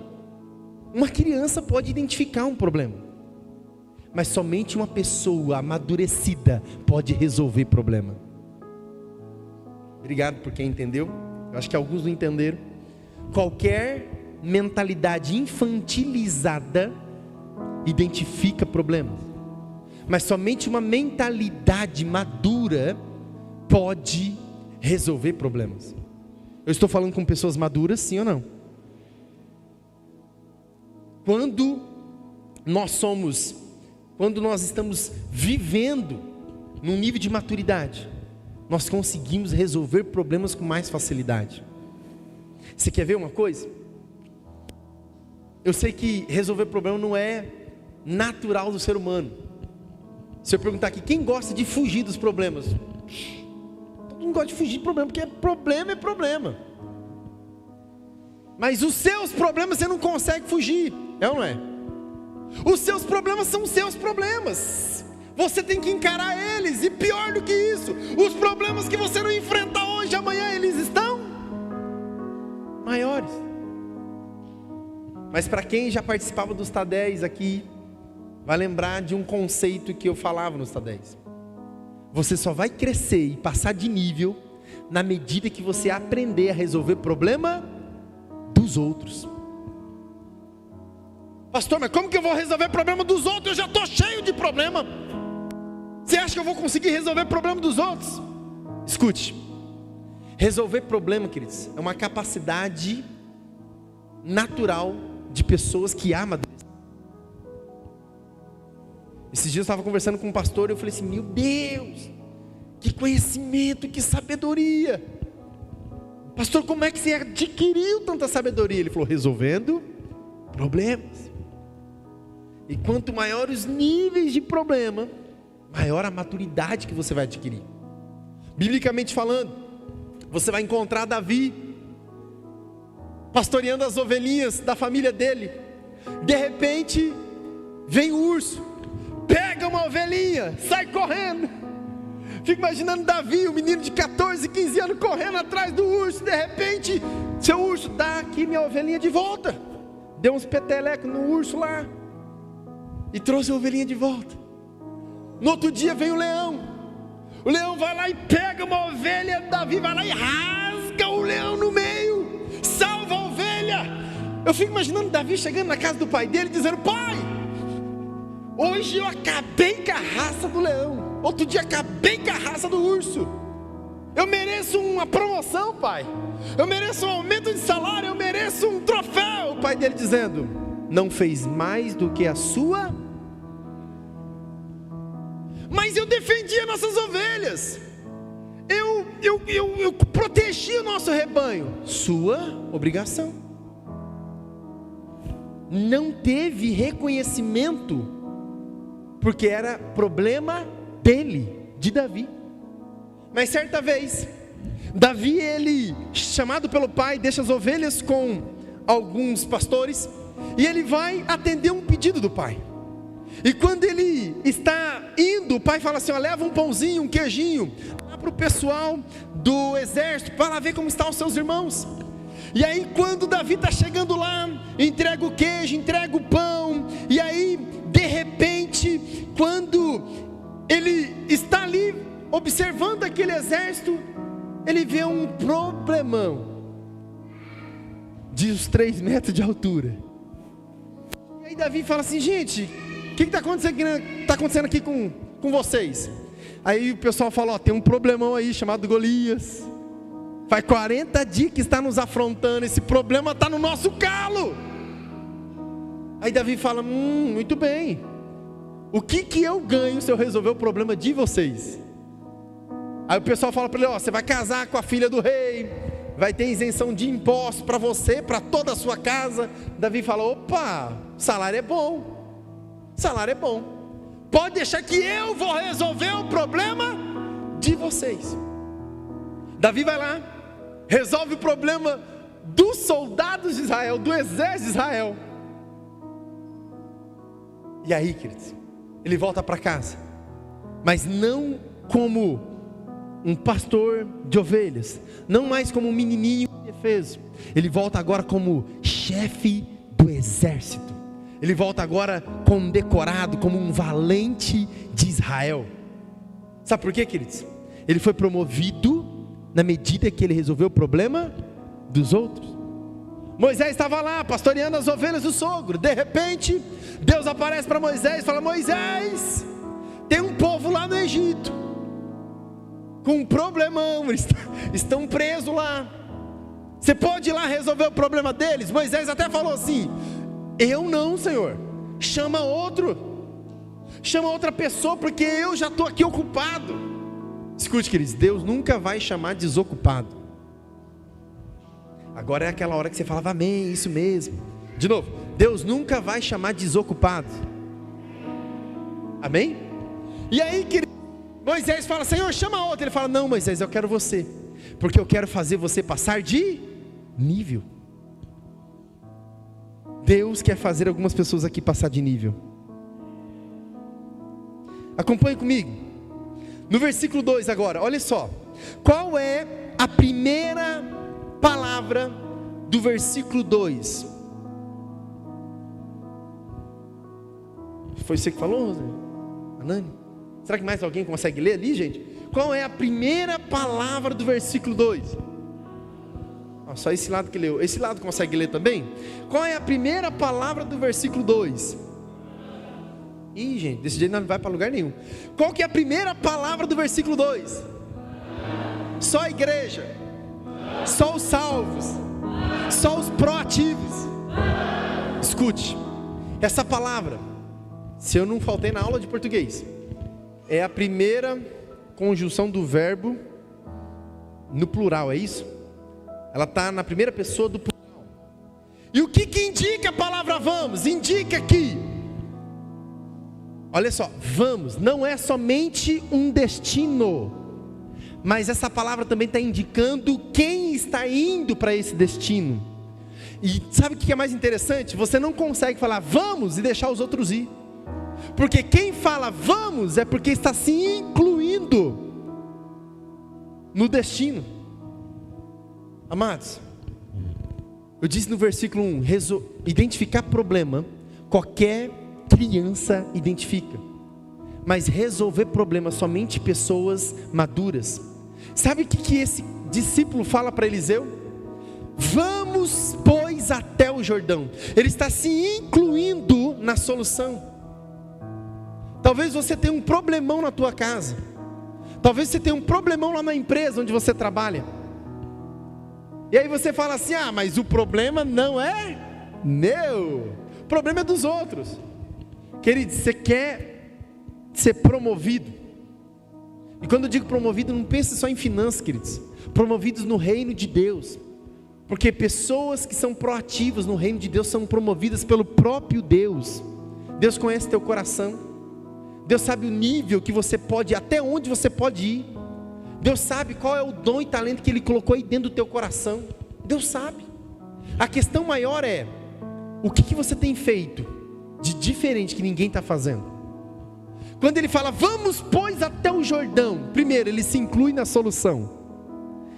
Uma criança pode identificar um problema, mas somente uma pessoa amadurecida pode resolver problema. Obrigado por quem entendeu. Eu acho que alguns não entenderam. Qualquer mentalidade infantilizada identifica problemas, mas somente uma mentalidade madura pode resolver problemas. Eu estou falando com pessoas maduras, sim ou não? Quando nós estamos vivendo num nível de maturidade, nós conseguimos resolver problemas com mais facilidade. Você quer ver uma coisa? Eu sei que resolver problema não é natural do ser humano. Se eu perguntar aqui, quem gosta de fugir dos problemas? Todo mundo gosta de fugir de problema, porque problema é problema. Mas os seus problemas você não consegue fugir, é ou não é? Os seus problemas são os seus problemas. Você tem que encarar eles, e pior do que isso, os problemas que você não enfrenta hoje, amanhã eles estão maiores. Mas para quem já participava dos TADEs aqui, vai lembrar de um conceito que eu falava nos TADEs. Você só vai crescer e passar de nível na medida que você aprender a resolver problema dos outros. Pastor, mas como que eu vou resolver problema dos outros? Eu já estou cheio de problema. Você acha que eu vou conseguir resolver problema dos outros? Escute, resolver problema, queridos, é uma capacidade natural de pessoas que amadurecem. Esses dias eu estava conversando com um pastor e eu falei assim, meu Deus, que conhecimento, que sabedoria. Pastor, como é que você adquiriu tanta sabedoria? Ele falou, resolvendo problemas. E quanto maiores os níveis de problema, maior a maturidade que você vai adquirir. Biblicamente falando, você vai encontrar Davi pastoreando as ovelhinhas da família dele. De repente vem o urso, pega uma ovelhinha, sai correndo. Fico imaginando Davi, um menino de 14, 15 anos, correndo atrás do urso. De repente, seu urso, dá aqui minha ovelhinha de volta. Deu uns petelecos no urso lá e trouxe a ovelhinha de volta. No outro dia vem o leão vai lá e pega uma ovelha. Davi vai lá e rasga o leão no meio, salva a ovelha. Eu fico imaginando Davi chegando na casa do pai dele, dizendo, pai, hoje eu acabei com a raça do leão, outro dia acabei com a raça do urso. Eu mereço uma promoção, pai. Eu mereço um aumento de salário, eu mereço um troféu. O pai dele dizendo, não fez mais do que a sua. Mas eu defendia nossas ovelhas, eu protegi o nosso rebanho. Sua obrigação. Não teve reconhecimento, porque era problema dele, de Davi. Mas certa vez, Davi, ele, chamado pelo pai, deixa as ovelhas com alguns pastores, e ele vai atender um pedido do pai. E quando ele está indo, o pai fala assim: ó, leva um pãozinho, um queijinho, lá para o pessoal do exército, para lá ver como estão os seus irmãos. E aí quando Davi está chegando lá, entrega o queijo, entrega o pão, e aí de repente, quando ele está ali observando aquele exército, ele vê um problemão de uns 3 metros de altura. E aí Davi fala assim: gente, o que está acontecendo aqui com vocês? Aí o pessoal fala: ó, tem um problemão aí chamado Golias. Faz 40 dias que está nos afrontando, esse problema está no nosso calo. Aí Davi fala: muito bem, o que eu ganho se eu resolver o problema de vocês? Aí o pessoal fala para ele: ó, você vai casar com a filha do rei, vai ter isenção de impostos para você, para toda a sua casa. Davi fala: opa, salário é bom. Salário é bom, pode deixar que eu vou resolver o problema de vocês. Davi vai lá, resolve o problema dos soldados de Israel, do exército de Israel. E aí, queridos, ele volta para casa, mas não como um pastor de ovelhas, não mais como um menininho indefeso. Ele volta agora como chefe do exército. Ele volta agora condecorado como um valente de Israel. Sabe por quê, queridos? Ele foi promovido na medida que ele resolveu o problema dos outros. Moisés estava lá pastoreando as ovelhas do sogro. De repente, Deus aparece para Moisés e fala: Moisés, tem um povo lá no Egito com um problemão, eles estão presos lá. Você pode ir lá resolver o problema deles? Moisés até falou assim: eu não, Senhor, chama outra pessoa, porque eu já estou aqui ocupado. Escute, queridos, Deus nunca vai chamar desocupado. Agora é aquela hora que você falava amém, isso mesmo. De novo, Deus nunca vai chamar desocupado. Amém? E aí, querido, Moisés fala: Senhor, chama outro. Ele fala: não, Moisés, eu quero você, porque eu quero fazer você passar de nível. Deus quer fazer algumas pessoas aqui passar de nível. Acompanhe comigo. No versículo 2 agora, olha só. Qual é a primeira palavra do versículo 2? Foi você que falou, Anani? Será que mais alguém consegue ler ali, gente? Qual é a primeira palavra do versículo 2? Só esse lado que leu. Esse lado consegue ler também? Qual é a primeira palavra do versículo 2? Ih, gente, desse jeito não vai para lugar nenhum. Qual que é a primeira palavra do versículo 2? Só a igreja, só os salvos, só os proativos. Escute, essa palavra, se eu não faltei na aula de português, é a primeira conjunção do verbo no plural, é isso? Ela está na primeira pessoa do plural. E o que indica a palavra vamos? Indica que, olha só, vamos não é somente um destino, mas essa palavra também está indicando quem está indo para esse destino. E sabe o que é mais interessante? Você não consegue falar vamos e deixar os outros ir, porque quem fala vamos é porque está se incluindo no destino. Amados, eu disse no versículo 1, identificar problema, qualquer criança identifica, mas resolver problema somente pessoas maduras. Sabe o que esse discípulo fala para Eliseu? Vamos, pois, até o Jordão. Ele está se incluindo na solução. Talvez você tenha um problemão na tua casa, talvez você tenha um problemão lá na empresa onde você trabalha. E aí você fala assim: ah, mas o problema não é meu, o problema é dos outros. Querido, você quer ser promovido? E quando eu digo promovido, não pense só em finanças, queridos. Promovidos no reino de Deus. Porque pessoas que são proativas no reino de Deus são promovidas pelo próprio Deus. Deus conhece teu coração. Deus sabe o nível que você pode ir, até onde você pode ir. Deus sabe qual é o dom e talento que Ele colocou aí dentro do teu coração. Deus sabe. A questão maior é, o que você tem feito de diferente que ninguém está fazendo? Quando Ele fala, vamos pois até o Jordão, primeiro, Ele se inclui na solução.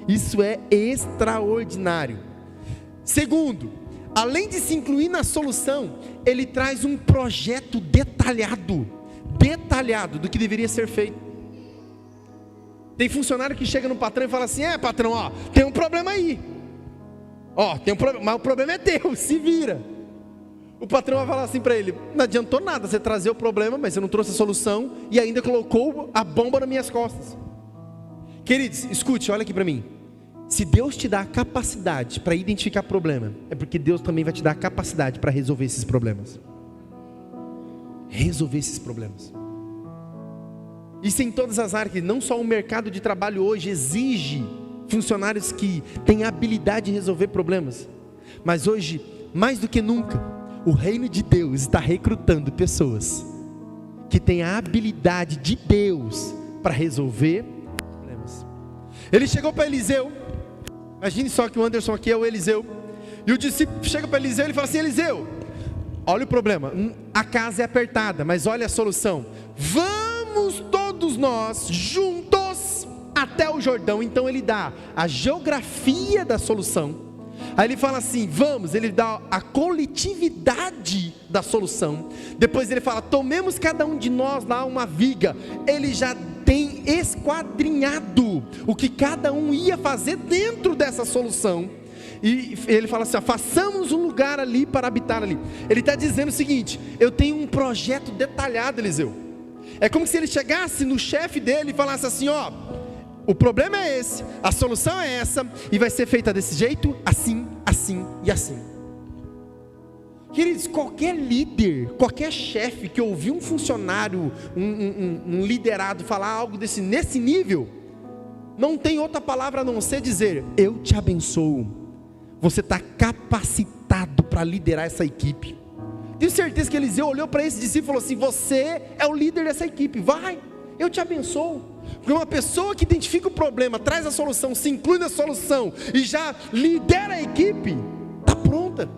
Isso é extraordinário. Segundo, além de se incluir na solução, Ele traz um projeto detalhado do que deveria ser feito. Tem funcionário que chega no patrão e fala assim, patrão, tem um problema aí. Tem um problema, mas o problema é teu, se vira. O patrão vai falar assim para ele, não adiantou nada você trazer o problema, mas você não trouxe a solução e ainda colocou a bomba nas minhas costas. Queridos, escute, olha aqui para mim. Se Deus te dá a capacidade para identificar problema, é porque Deus também vai te dar a capacidade para resolver esses problemas. Resolver esses problemas. Isso em todas as áreas, não só o mercado de trabalho hoje exige funcionários que têm a habilidade de resolver problemas, mas hoje, mais do que nunca, o reino de Deus está recrutando pessoas que têm a habilidade de Deus para resolver problemas. Ele chegou para Eliseu, imagine só que o Anderson aqui é o Eliseu, e o discípulo chega para Eliseu e ele fala assim, Eliseu, olha o problema, a casa é apertada, mas olha a solução, vamos todos nós juntos até o Jordão. Então ele dá a geografia da solução, aí ele fala assim, vamos, ele dá a coletividade da solução, depois ele fala, tomemos cada um de nós lá uma viga, ele já tem esquadrinhado o que cada um ia fazer dentro dessa solução, e ele fala assim, façamos um lugar ali para habitar ali. Ele está dizendo o seguinte, eu tenho um projeto detalhado, Eliseu. É como se ele chegasse no chefe dele e falasse assim, o problema é esse, a solução é essa, e vai ser feita desse jeito, assim, assim e assim. Queridos, qualquer líder, qualquer chefe que ouvir um funcionário, um liderado falar algo nesse nível, não tem outra palavra a não ser dizer, eu te abençoo. Você está capacitado para liderar essa equipe. Tenho certeza que Eliseu olhou para esse discípulo e falou assim, você é o líder dessa equipe, vai, eu te abençoo. Porque uma pessoa que identifica o problema, traz a solução, se inclui na solução e já lidera a equipe, está pronta.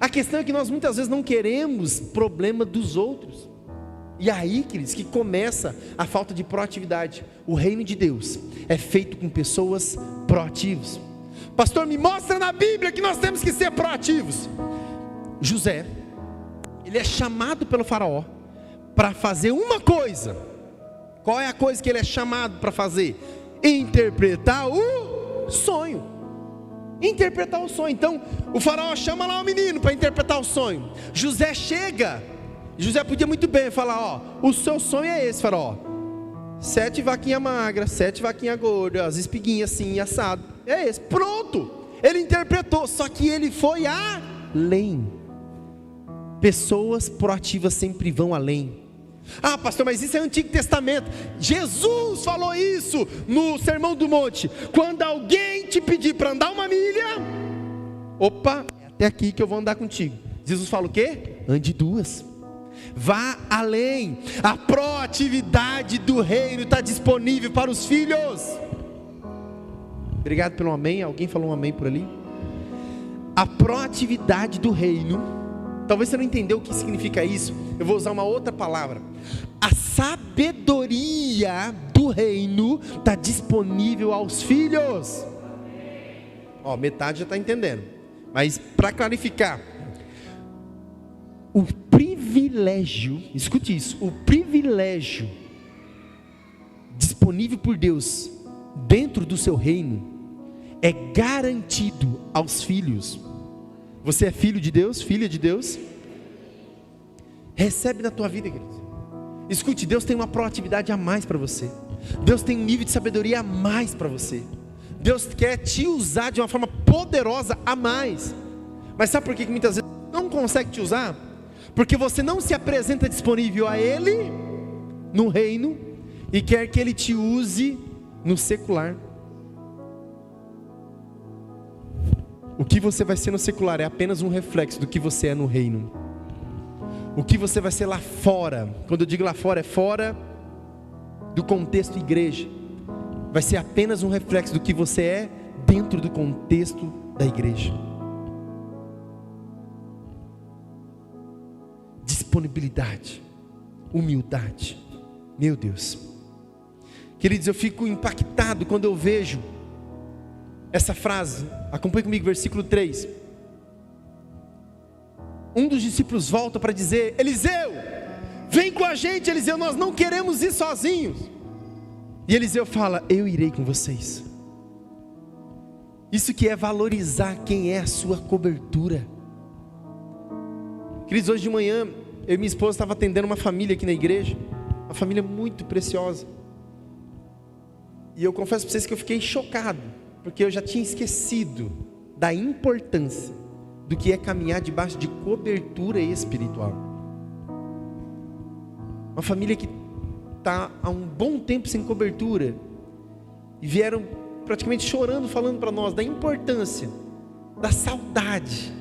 A questão é que nós muitas vezes não queremos problema dos outros. E aí, queridos, que começa a falta de proatividade. O reino de Deus é feito com pessoas proativas. Pastor, me mostra na Bíblia que nós temos que ser proativos. José, ele é chamado pelo faraó para fazer uma coisa. Qual é a coisa que ele é chamado para fazer? Interpretar o sonho. Interpretar o sonho. Então o faraó chama lá o menino para interpretar o sonho. José chega. José podia muito bem falar, o seu sonho é esse, faraó. 7 vaquinhas magras, 7 vaquinhas gordas, as espiguinhas assim, assado. É esse, pronto. Ele interpretou, só que ele foi além. Pessoas proativas sempre vão além. Pastor, mas isso é Antigo Testamento. Jesus falou isso no Sermão do Monte. Quando alguém te pedir para andar uma milha, é até aqui que eu vou andar contigo. Jesus fala o quê? Ande 2. Vá além. A proatividade do reino está disponível para os filhos. Obrigado pelo amém. Alguém falou um amém por ali? A proatividade do reino. Talvez você não entendeu o que significa isso. Eu vou usar uma outra palavra. A sabedoria do reino está disponível aos filhos. Metade já está entendendo. Mas para clarificar, o privilégio, escute isso, o privilégio disponível por Deus dentro do seu reino é garantido aos filhos. Você é filho de Deus, filha de Deus? Recebe na tua vida, querido. Escute, Deus tem uma proatividade a mais para você. Deus tem um nível de sabedoria a mais para você. Deus quer te usar de uma forma poderosa a mais. Mas sabe por que muitas vezes não consegue te usar? Porque você não se apresenta disponível a Ele no reino e quer que Ele te use no secular. O que você vai ser no secular é apenas um reflexo do que você é no reino. O que você vai ser lá fora, quando eu digo lá fora, é fora do contexto igreja. vai ser apenas um reflexo do que você é dentro do contexto da igreja. Disponibilidade, humildade. Meu Deus, queridos, eu fico impactado quando eu vejo essa frase. Acompanhe comigo, versículo 3. Um dos discípulos volta para dizer: Eliseu, vem com a gente. Eliseu, nós não queremos ir sozinhos. E Eliseu fala: eu irei com vocês. Isso que é valorizar quem é a sua cobertura. Queridos, hoje de manhã, eu e minha esposa estava atendendo uma família aqui na igreja, uma família muito preciosa. E eu confesso para vocês que eu fiquei chocado, porque eu já tinha esquecido da importância do que é caminhar debaixo de cobertura espiritual. Uma família que está há um bom tempo sem cobertura, e vieram praticamente chorando, falando para nós da importância, da saudade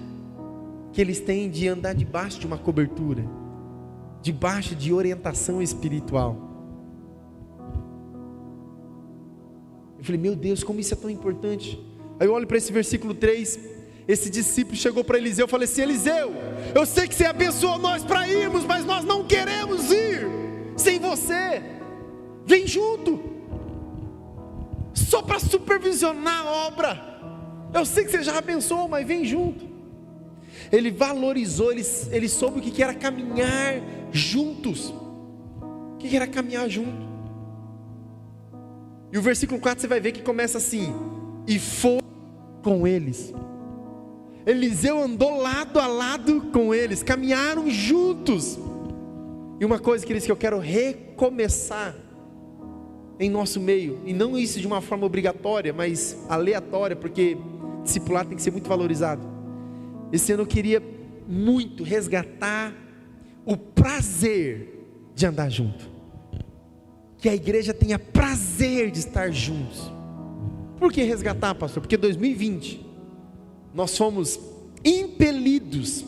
que eles têm de andar debaixo de uma cobertura, debaixo de orientação espiritual. Eu falei: meu Deus, como isso é tão importante. Aí eu olho para esse versículo 3, esse discípulo chegou para Eliseu, eu falei assim: Eliseu, eu sei que você abençoou nós para irmos, mas nós não queremos ir sem você, vem junto, só para supervisionar a obra. Eu sei que você já abençoou, mas vem junto. Ele valorizou, ele soube o que era caminhar juntos. O que era caminhar junto? E o versículo 4 você vai ver que começa assim: e foi com eles. Eliseu andou lado a lado com eles, caminharam juntos. E uma coisa, queridos, que eu quero recomeçar em nosso meio, e não isso de uma forma obrigatória, mas aleatória, porque discipular tem que ser muito valorizado. Esse ano eu queria muito resgatar o prazer de andar junto, que a igreja tenha prazer de estar juntos. Por que resgatar, pastor? Porque 2020 nós fomos impelidos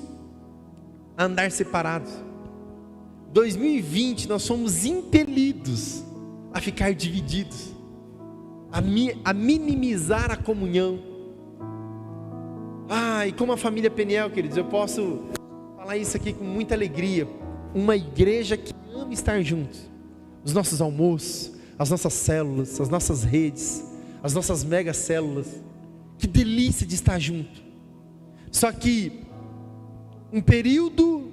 a andar separados. 2020 nós fomos impelidos a ficar divididos, a minimizar a comunhão. E como a família Peniel, queridos, eu posso falar isso aqui com muita alegria. Uma igreja que ama estar juntos. Os nossos almoços, as nossas células, as nossas redes, as nossas mega células. Que delícia de estar junto. Só que um período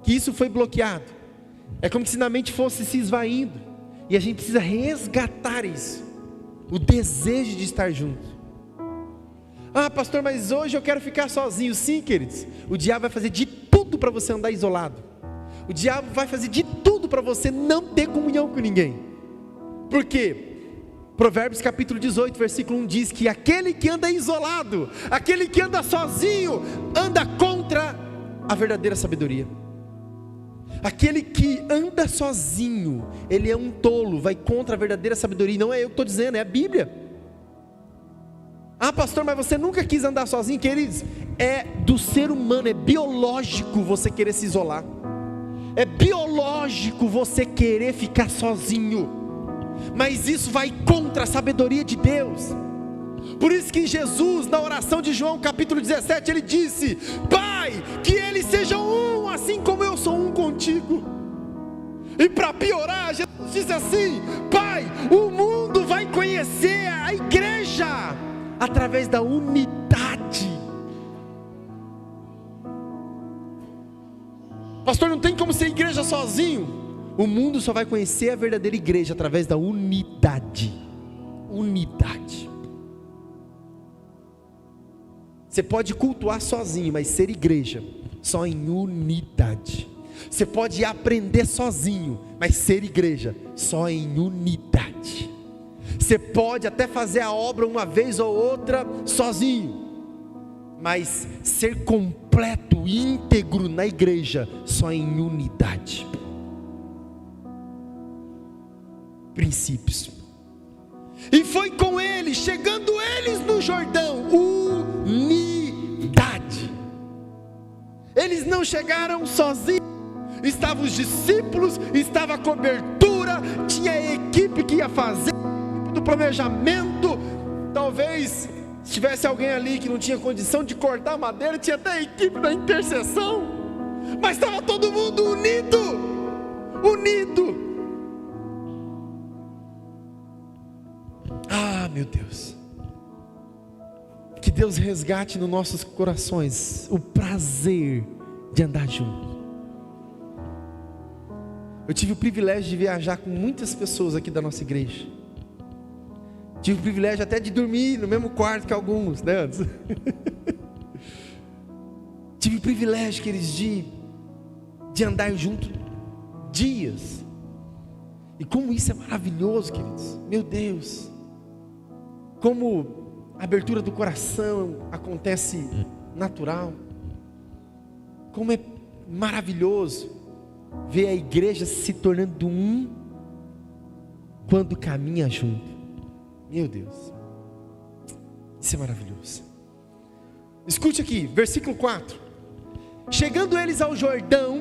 que isso foi bloqueado, é como se na mente fosse se esvaindo, e a gente precisa resgatar isso, o desejo de estar junto. Pastor, mas hoje eu quero ficar sozinho. Sim, queridos, o diabo vai fazer de tudo para você andar isolado. O diabo vai fazer de tudo para você não ter comunhão com ninguém. Por quê? Provérbios capítulo 18, versículo 1 diz que aquele que anda isolado, aquele que anda sozinho, anda contra a verdadeira sabedoria. Aquele que anda sozinho, ele é um tolo, vai contra a verdadeira sabedoria. E não é eu que estou dizendo, é a Bíblia. Pastor, mas você nunca quis andar sozinho? Queridos, é do ser humano, é biológico você querer se isolar. É biológico você querer ficar sozinho. Mas isso vai contra a sabedoria de Deus. Por isso que Jesus, na oração de João capítulo 17, ele disse: Pai, que eles sejam um, assim como eu sou um contigo. E para piorar, Jesus disse assim: Pai, o mundo vai conhecer a igreja através da unidade. Pastor, não tem como ser igreja sozinho. O mundo só vai conhecer a verdadeira igreja através da unidade. Unidade. Você pode cultuar sozinho, mas ser igreja só em unidade. Você pode aprender sozinho, mas ser igreja só em unidade. Você pode até fazer a obra uma vez ou outra sozinho, mas ser completo, íntegro na igreja só em unidade. Princípios. E foi com eles, chegando eles no Jordão, unidade. Eles não chegaram sozinhos, estavam os discípulos, estava a cobertura, tinha a equipe que ia fazer, do planejamento. Talvez se tivesse alguém ali que não tinha condição de cortar madeira, tinha até a equipe da intercessão, mas estava todo mundo unido. Ah, meu Deus, que Deus resgate nos nossos corações o prazer de andar junto. Eu tive o privilégio de viajar com muitas pessoas aqui da nossa igreja. Tive o privilégio até de dormir no mesmo quarto que alguns, né, antes. Tive o privilégio, queridos, de andar junto dias. E como isso é maravilhoso, queridos. Meu Deus. Como a abertura do coração acontece natural. Como é maravilhoso ver a igreja se tornando um quando caminha junto. Meu Deus, isso é maravilhoso. Escute aqui, versículo 4. Chegando eles ao Jordão,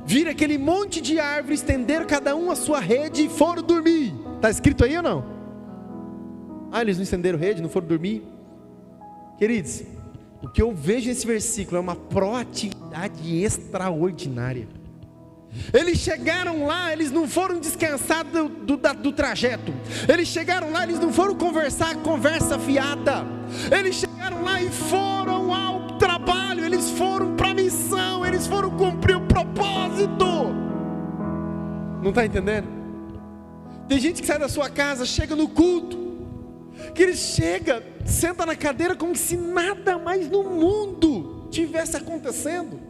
viram aquele monte de árvores, estenderam cada um a sua rede e foram dormir. Está escrito aí ou não? Ah, eles não estenderam rede, não foram dormir? Queridos, o que eu vejo nesse versículo é uma proatividade extraordinária. Eles chegaram lá, eles não foram descansar do trajeto. Eles chegaram lá, eles não foram conversar conversa fiada. Eles chegaram lá e foram ao trabalho. Eles foram para a missão. Eles foram cumprir o propósito. Não está entendendo? Tem gente que sai da sua casa, chega no culto, que ele chega, senta na cadeira como se nada mais no mundo tivesse acontecendo.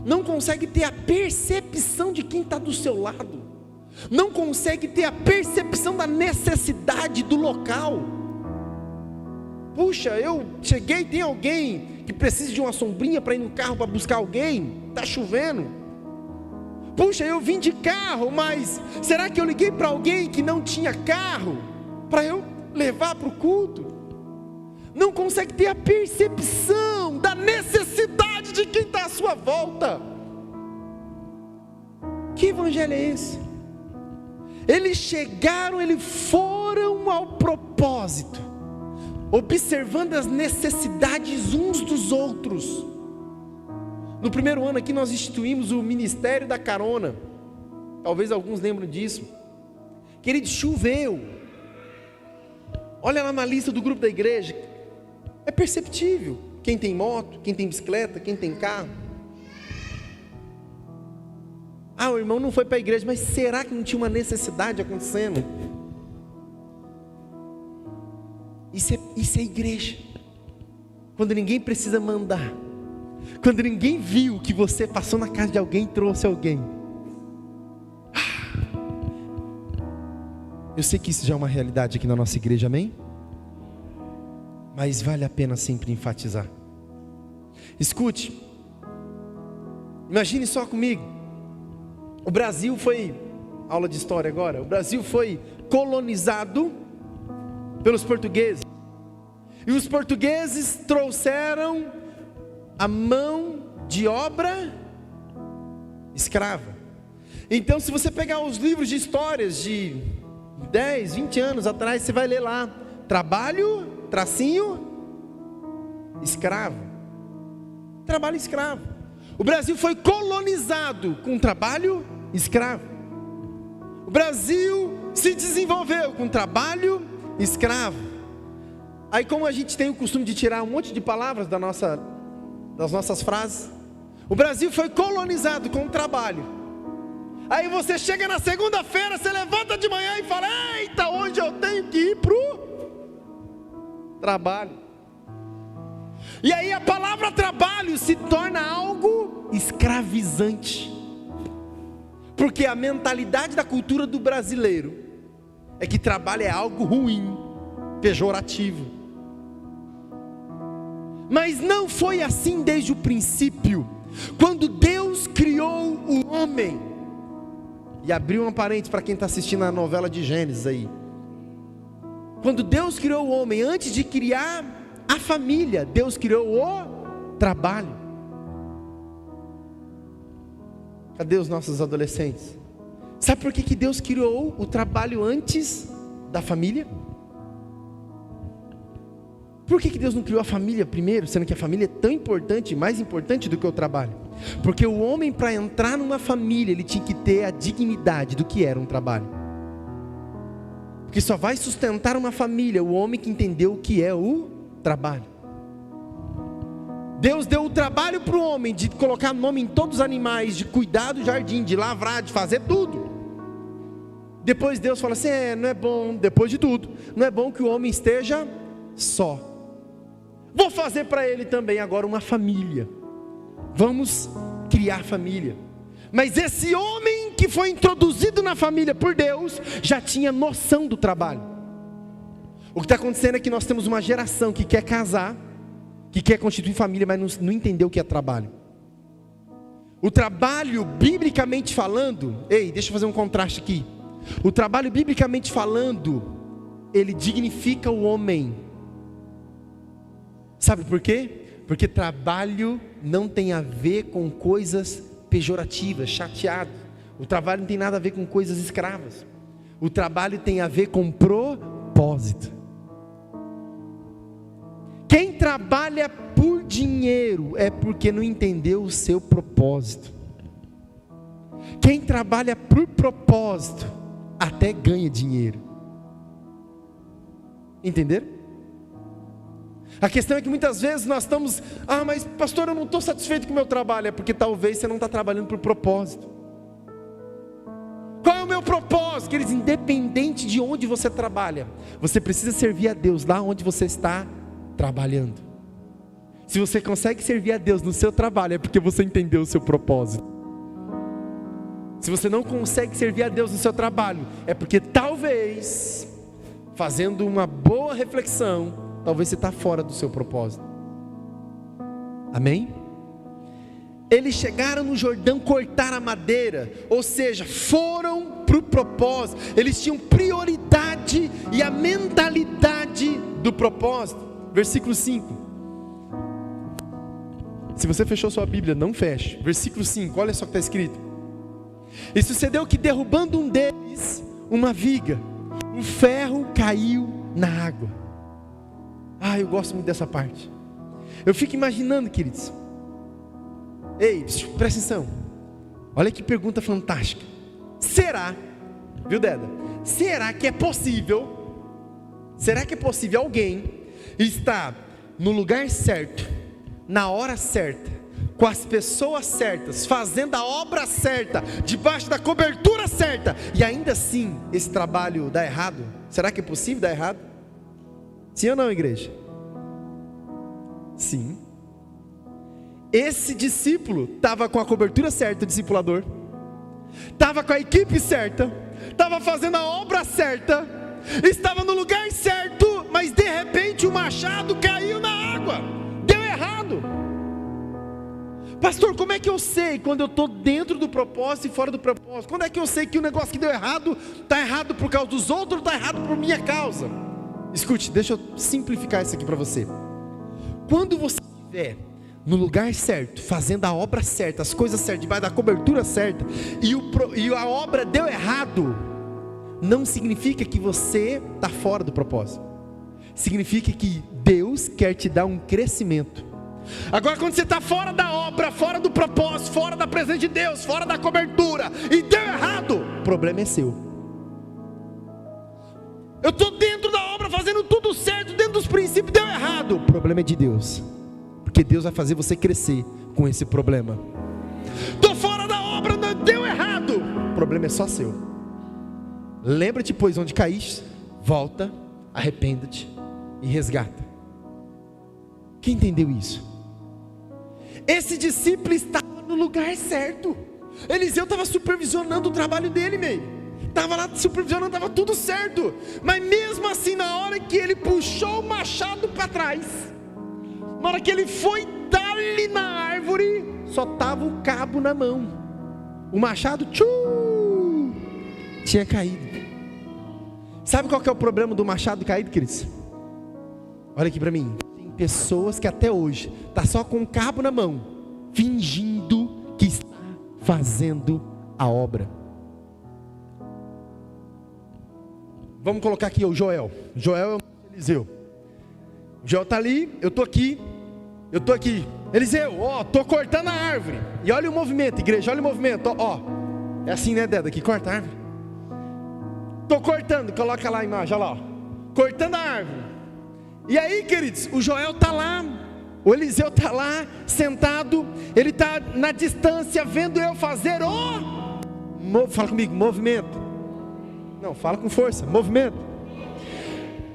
Não consegue ter a percepção de quem está do seu lado, não consegue ter a percepção da necessidade do local. Puxa, eu cheguei, tem alguém que precisa de uma sombrinha para ir no carro para buscar alguém, está chovendo. Puxa, eu vim de carro, mas será que eu liguei para alguém que não tinha carro, para eu levar para o culto? Não consegue ter a percepção da necessidade de quem está à sua volta. Que evangelho é esse? Eles chegaram, eles foram ao propósito, observando as necessidades uns dos outros. No primeiro ano aqui nós instituímos o Ministério da Carona. Talvez alguns lembrem disso. Querido, choveu. Olha lá na lista do grupo da igreja. É perceptível quem tem moto, quem tem bicicleta, quem tem carro. Ah, o irmão não foi para a igreja, mas será que não tinha uma necessidade acontecendo? Isso é igreja. Quando ninguém precisa mandar, quando ninguém viu que você passou na casa de alguém e trouxe alguém. Eu sei que isso já é uma realidade aqui na nossa igreja, amém? Mas vale a pena sempre enfatizar. Escute, imagine só comigo. O Brasil foi, aula de história agora, o Brasil foi colonizado pelos portugueses. E os portugueses trouxeram a mão de obra escrava. Então, se você pegar os livros de histórias de 10, 20 anos atrás, você vai ler lá: trabalho, tracinho, escravo. Trabalho escravo. O Brasil foi colonizado com trabalho escravo. O Brasil se desenvolveu com trabalho escravo. Aí, como a gente tem o costume de tirar um monte de palavras das nossas frases, o Brasil foi colonizado com trabalho. Aí você chega na segunda-feira, você levanta de manhã e fala: eita, hoje eu tenho que ir para o trabalho. E aí a palavra trabalho se torna algo escravizante, porque a mentalidade da cultura do brasileiro é que trabalho é algo ruim, pejorativo. Mas não foi assim desde o princípio. Quando Deus criou o homem, e abriu uma parênteses para quem está assistindo a novela de Gênesis aí. Quando Deus criou o homem, antes de criar a família, Deus criou o trabalho. Cadê os nossos adolescentes? Sabe por que Deus criou o trabalho antes da família? Por que Deus não criou a família primeiro, sendo que a família é tão importante, mais importante do que o trabalho? Porque o homem, para entrar numa família, ele tinha que ter a dignidade do que era um trabalho. Porque só vai sustentar uma família o homem que entendeu o que é o trabalho. Deus deu o trabalho para o homem de colocar nome em todos os animais, de cuidar do jardim, de lavrar, de fazer tudo. Depois Deus fala assim, não é bom, depois de tudo, não é bom que o homem esteja só. Vou fazer para ele também agora uma família. Vamos criar família. Mas esse homem que foi introduzido na família por Deus, já tinha noção do trabalho. O que está acontecendo é que nós temos uma geração que quer casar, que quer constituir família, mas não entendeu o que é trabalho. O trabalho, biblicamente falando, deixa eu fazer um contraste aqui. O trabalho, biblicamente falando, ele dignifica o homem. Sabe por quê? Porque trabalho não tem a ver com coisas pejorativas, chateadas. O trabalho não tem nada a ver com coisas escravas. O trabalho tem a ver com propósito. Quem trabalha por dinheiro é porque não entendeu o seu propósito. Quem trabalha por propósito até ganha dinheiro. Entenderam? A questão é que muitas vezes nós estamos, mas pastor, eu não estou satisfeito com o meu trabalho. É porque talvez você não está trabalhando por propósito. Qual é o meu propósito? Queridos, independente de onde você trabalha, você precisa servir a Deus lá onde você está trabalhando. Se você consegue servir a Deus no seu trabalho, é porque você entendeu o seu propósito. Se você não consegue servir a Deus no seu trabalho, é porque talvez, fazendo uma boa reflexão, talvez você está fora do seu propósito. Amém? Eles chegaram no Jordão, cortaram a madeira, ou seja, foram para o propósito. Eles tinham prioridade e a mentalidade do propósito. Versículo 5. Se você fechou sua Bíblia, não feche. Versículo 5, olha só o que está escrito. E sucedeu que, derrubando um deles uma viga, o ferro caiu na água. Eu gosto muito dessa parte. Eu fico imaginando, queridos. Presta atenção. Olha que pergunta fantástica. Será, viu, Deda? Será que é possível alguém estar no lugar certo, na hora certa, com as pessoas certas, fazendo a obra certa, debaixo da cobertura certa, e ainda assim esse trabalho dá errado? Será que é possível dar errado? Sim ou não, igreja? Sim. Esse discípulo estava com a cobertura certa, o discipulador, estava com a equipe certa, estava fazendo a obra certa, estava no lugar certo, mas de repente o machado caiu na água, deu errado. Pastor, como é que eu sei quando eu estou dentro do propósito e fora do propósito? Quando é que eu sei que o negócio que deu errado, está errado por causa dos outros, ou está errado por minha causa? Escute, deixa eu simplificar isso aqui para você. Quando você estiver no lugar certo, fazendo a obra certa, as coisas certas, debaixo da cobertura certa, e a obra deu errado, não significa que você está fora do propósito. Significa que Deus quer te dar um crescimento. Agora, quando você está fora da obra, fora do propósito, fora da presença de Deus, fora da cobertura, e deu errado, o problema é seu. Eu estou dentro da obra, fazendo tudo certo, dentro dos princípios, deu errado, o problema é de Deus. Porque Deus vai fazer você crescer com esse problema. Estou fora da obra, não deu errado, o problema é só seu. Lembra-te, pois, onde caíste, volta, arrependa-te e resgata. Quem entendeu isso? Esse discípulo estava no lugar certo. Eliseu estava supervisionando o trabalho dele, meio. Estava lá supervisionando, estava tudo certo. Mas mesmo assim, na hora que ele puxou o machado para trás, na hora que ele foi dar-lhe na árvore, só estava o cabo na mão. O machado, tinha caído. Sabe qual que é o problema do machado caído, queridos? Olha aqui para mim. Tem pessoas que até hoje tá só com o cabo na mão, fingindo que está fazendo a obra. Vamos colocar aqui o Joel. Joel é o Eliseu. O Joel está ali, eu estou aqui. Eliseu, estou cortando a árvore. E olha o movimento, igreja, olha o movimento. É assim, né, Deda, que corta a árvore. Estou cortando, coloca lá a imagem, olha lá. Cortando a árvore. E aí, queridos, o Joel está lá. O Eliseu está lá, sentado. Ele está na distância, vendo eu fazer fala comigo, movimento. Não, fala com força, movimento.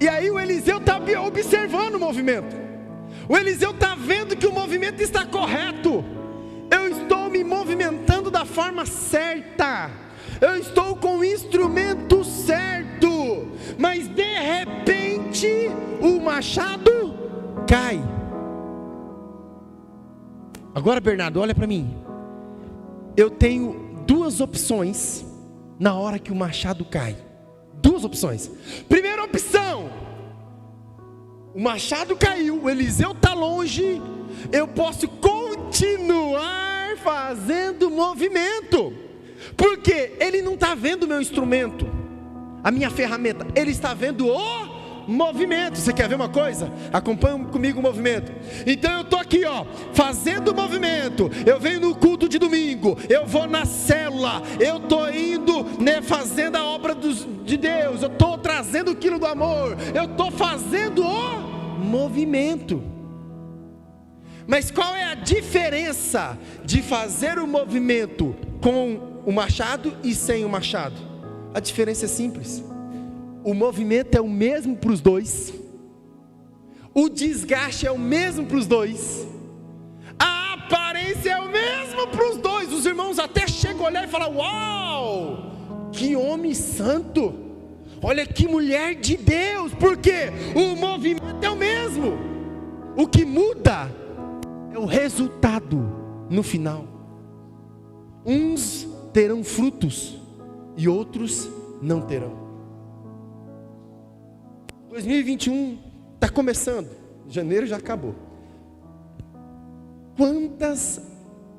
E aí o Eliseu está observando o movimento. O Eliseu está vendo que o movimento está correto. Eu estou me movimentando da forma certa. Eu estou com o instrumento certo. Mas de repente o machado cai. Agora, Bernardo, olha para mim. Eu tenho duas opções na hora que o machado cai. Duas opções. Primeira opção: o machado caiu, o Eliseu está longe. Eu posso continuar fazendo movimento, porque ele não está vendo o meu instrumento, a minha ferramenta. Ele está vendo o movimento. Você quer ver uma coisa? Acompanha comigo o movimento. Então eu estou aqui, fazendo o movimento. Eu venho no culto de domingo, eu vou na célula, eu estou indo, fazendo a obra de Deus, eu estou trazendo o quilo do amor, eu estou fazendo o movimento. Mas qual é a diferença de fazer o movimento com o machado e sem o machado? A diferença é simples. O movimento é o mesmo para os dois, o desgaste é o mesmo para os dois, a aparência é o mesmo para os dois. Os irmãos até chegam a olhar e falam: uau, que homem santo, olha que mulher de Deus, porque o movimento é o mesmo. O que muda é o resultado no final. Uns terão frutos e outros não terão. 2021 está começando, janeiro já acabou. Quantas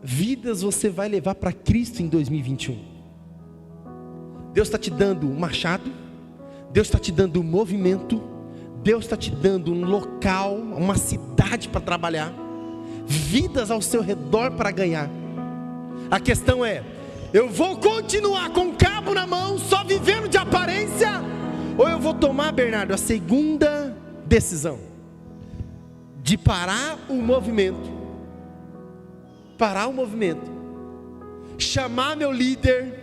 vidas você vai levar para Cristo em 2021? Deus está te dando um machado, Deus está te dando um movimento, Deus está te dando um local, uma cidade para trabalhar, vidas ao seu redor para ganhar. A questão é: eu vou continuar com o cabo na mão, só vivendo de aparência, ou eu vou tomar, Bernardo, a segunda decisão de parar o movimento, chamar meu líder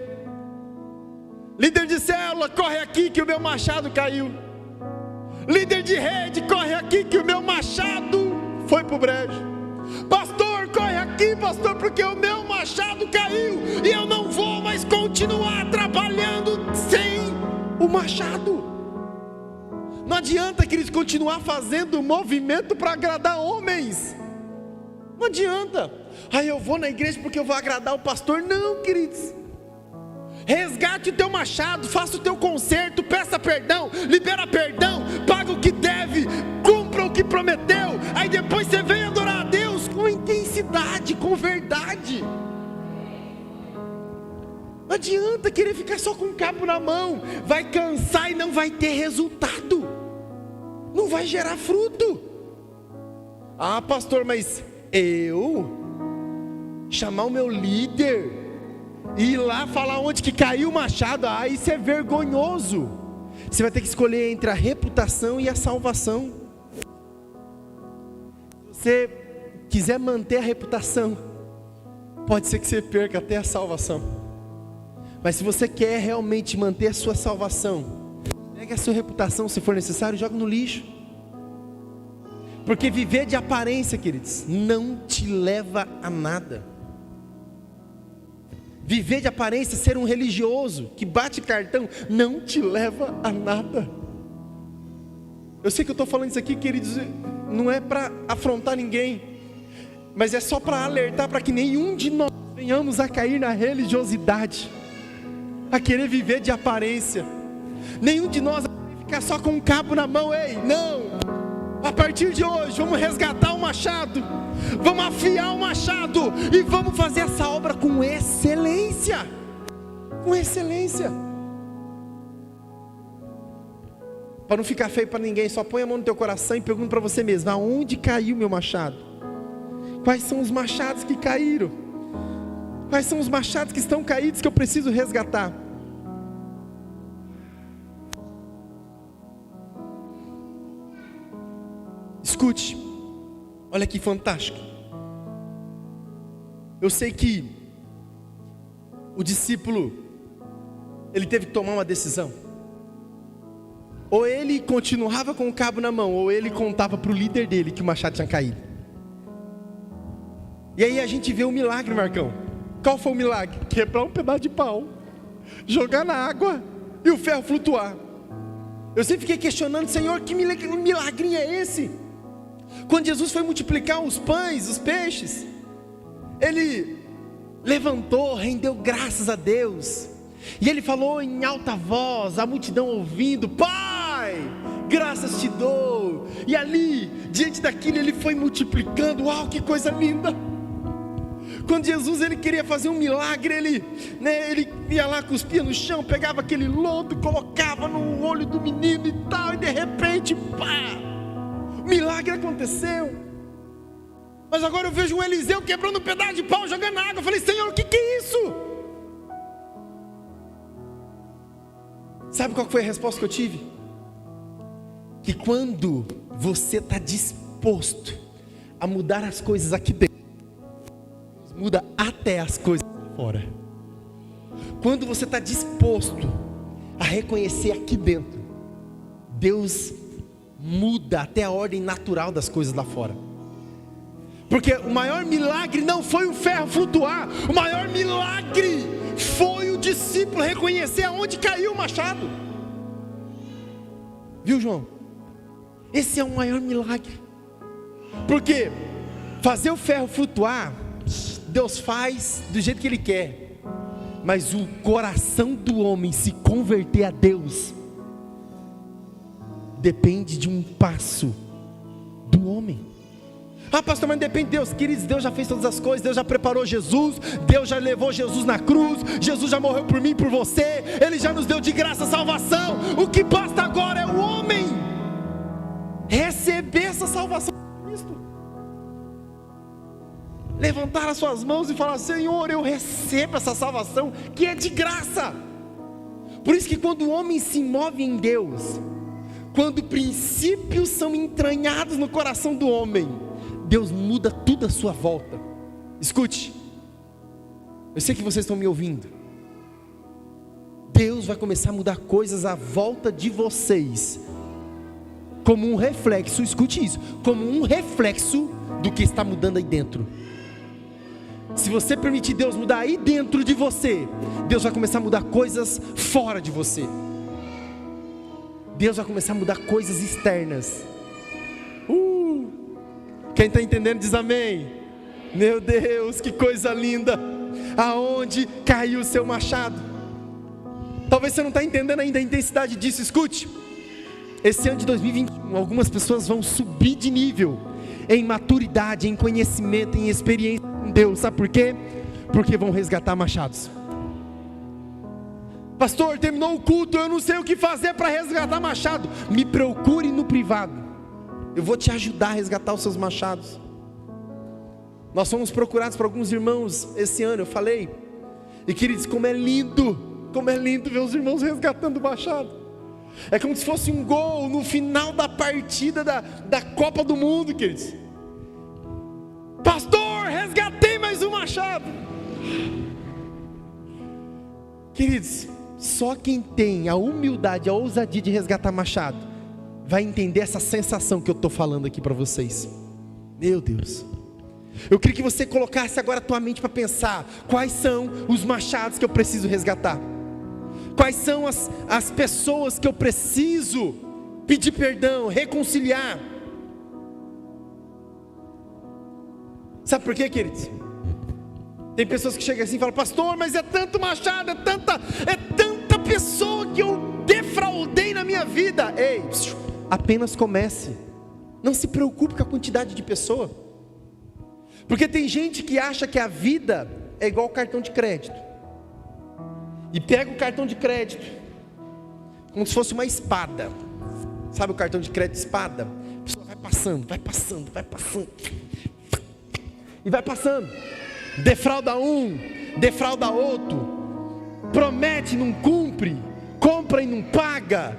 de célula, corre aqui que o meu machado caiu. Líder de rede, corre aqui que o meu machado foi para o brejo. Pastor, corre aqui, pastor, porque o meu machado caiu e eu não vou mais continuar trabalhando sem o machado. Não adianta, queridos, continuar fazendo movimento para agradar homens. Não adianta. Eu vou na igreja porque eu vou agradar o pastor. Não, queridos. Resgate o teu machado, faça o teu conserto, peça perdão, libera perdão, paga o que deve, cumpra o que prometeu. Aí depois você vem adorar a Deus com intensidade, com verdade. Não adianta querer ficar só com o cabo na mão. Vai cansar e não vai ter resultado, não vai gerar fruto. Pastor, mas eu chamar o meu líder e ir lá falar onde que caiu o machado, isso é vergonhoso. Você vai ter que escolher entre a reputação e a salvação. Se você quiser manter a reputação, pode ser que você perca até a salvação. Mas se você quer realmente manter a sua salvação, pegue a sua reputação, se for necessário, joga no lixo. Porque viver de aparência, queridos, não te leva a nada. Viver de aparência, ser um religioso que bate cartão, não te leva a nada. Eu sei que eu estou falando isso aqui, queridos, não é para afrontar ninguém, mas é só para alertar para que nenhum de nós venhamos a cair na religiosidade, a querer viver de aparência. Nenhum de nós vai ficar só com um cabo na mão. Não. A partir de hoje, vamos resgatar o machado, vamos afiar o machado e vamos fazer essa obra com excelência. Com excelência. para não ficar feio para ninguém, só põe a mão no teu coração e pergunta para você mesmo: aonde caiu meu machado? Quais são os machados que caíram? Quais são os machados que estão caídos que eu preciso resgatar? Escute, olha que fantástico. Eu sei que o discípulo, ele teve que tomar uma decisão. Ou ele continuava com o cabo na mão, ou ele contava para o líder dele que o machado tinha caído. E aí a gente vê um milagre, Marcão. Qual foi o milagre? Quebrar um pedaço de pau, jogar na água e o ferro flutuar. Eu sempre fiquei questionando: Senhor, que milagrinho é esse? Quando Jesus foi multiplicar os pães, os peixes, Ele levantou, rendeu graças a Deus, e Ele falou em alta voz, a multidão ouvindo: Pai, graças te dou. E ali, diante daquilo, Ele foi multiplicando. Uau, que coisa linda! Quando Jesus, Ele queria fazer um milagre, Ele ia lá, cuspia no chão, pegava aquele lodo, colocava no olho do menino e tal, e de repente, pá, o milagre aconteceu. Mas agora eu vejo um Eliseu quebrando um pedaço de pau, jogando água. Eu falei: Senhor, o que é isso? Sabe qual foi a resposta que eu tive? Que quando você está disposto a mudar as coisas aqui dentro, muda até as coisas lá fora. Quando você está disposto a reconhecer aqui dentro, Deus muda até a ordem natural das coisas lá fora. Porque o maior milagre não foi o ferro flutuar, o maior milagre foi o discípulo reconhecer aonde caiu o machado. Viu, João? Esse é o maior milagre. Porque fazer o ferro flutuar, Deus faz do jeito que Ele quer, mas o coração do homem se converter a Deus depende de um passo do homem. Ah, pastor, mas depende de Deus. Queridos, Deus já fez todas as coisas. Deus já preparou Jesus, Deus já levou Jesus na cruz, Jesus já morreu por mim e por você, Ele já nos deu de graça a salvação. O que basta agora é o homem receber essa salvação de Cristo, levantar as suas mãos e falar: Senhor, eu recebo essa salvação que é de graça. Por isso que quando o homem se move em Deus, quando princípios são entranhados no coração do homem, Deus muda tudo à sua volta. Escute, eu sei que vocês estão me ouvindo. Deus vai começar a mudar coisas à volta de vocês, como um reflexo, escute isso, como um reflexo do que está mudando aí dentro. Se você permitir Deus mudar aí dentro de você, Deus vai começar a mudar coisas fora de você. Deus vai começar a mudar coisas externas. Quem está entendendo diz amém. Meu Deus, que coisa linda. Aonde caiu o seu machado? Talvez você não está entendendo ainda a intensidade disso. Escute, esse ano de 2021, algumas pessoas vão subir de nível em maturidade, em conhecimento, em experiência com Deus. Sabe por quê? Porque vão resgatar machados. Pastor, terminou o culto, eu não sei o que fazer para resgatar machado. Me procure no privado, eu vou te ajudar a resgatar os seus machados. Nós fomos procurados por alguns irmãos esse ano, eu falei. E queridos, como é lindo ver os irmãos resgatando o machado. É como se fosse um gol no final da partida da Copa do Mundo, queridos. Pastor, resgatei mais um machado. Queridos, só quem tem a humildade, a ousadia de resgatar machado vai entender essa sensação que eu estou falando aqui para vocês. Meu Deus, eu queria que você colocasse agora a tua mente para pensar: quais são os machados que eu preciso resgatar? Quais são as pessoas que eu preciso pedir perdão, reconciliar? Sabe por quê, queridos? Tem pessoas que chegam assim e falam: pastor, mas é tanto machado, é tanta pessoa que eu defraudei na minha vida. Ei, apenas comece. Não se preocupe com a quantidade de pessoa. Porque tem gente que acha que a vida é igual cartão de crédito, e pega o cartão de crédito como se fosse uma espada. Sabe o cartão de crédito espada? A pessoa vai passando. E vai passando. Defrauda um, defrauda outro. Promete, não cumpre. Compra e não paga.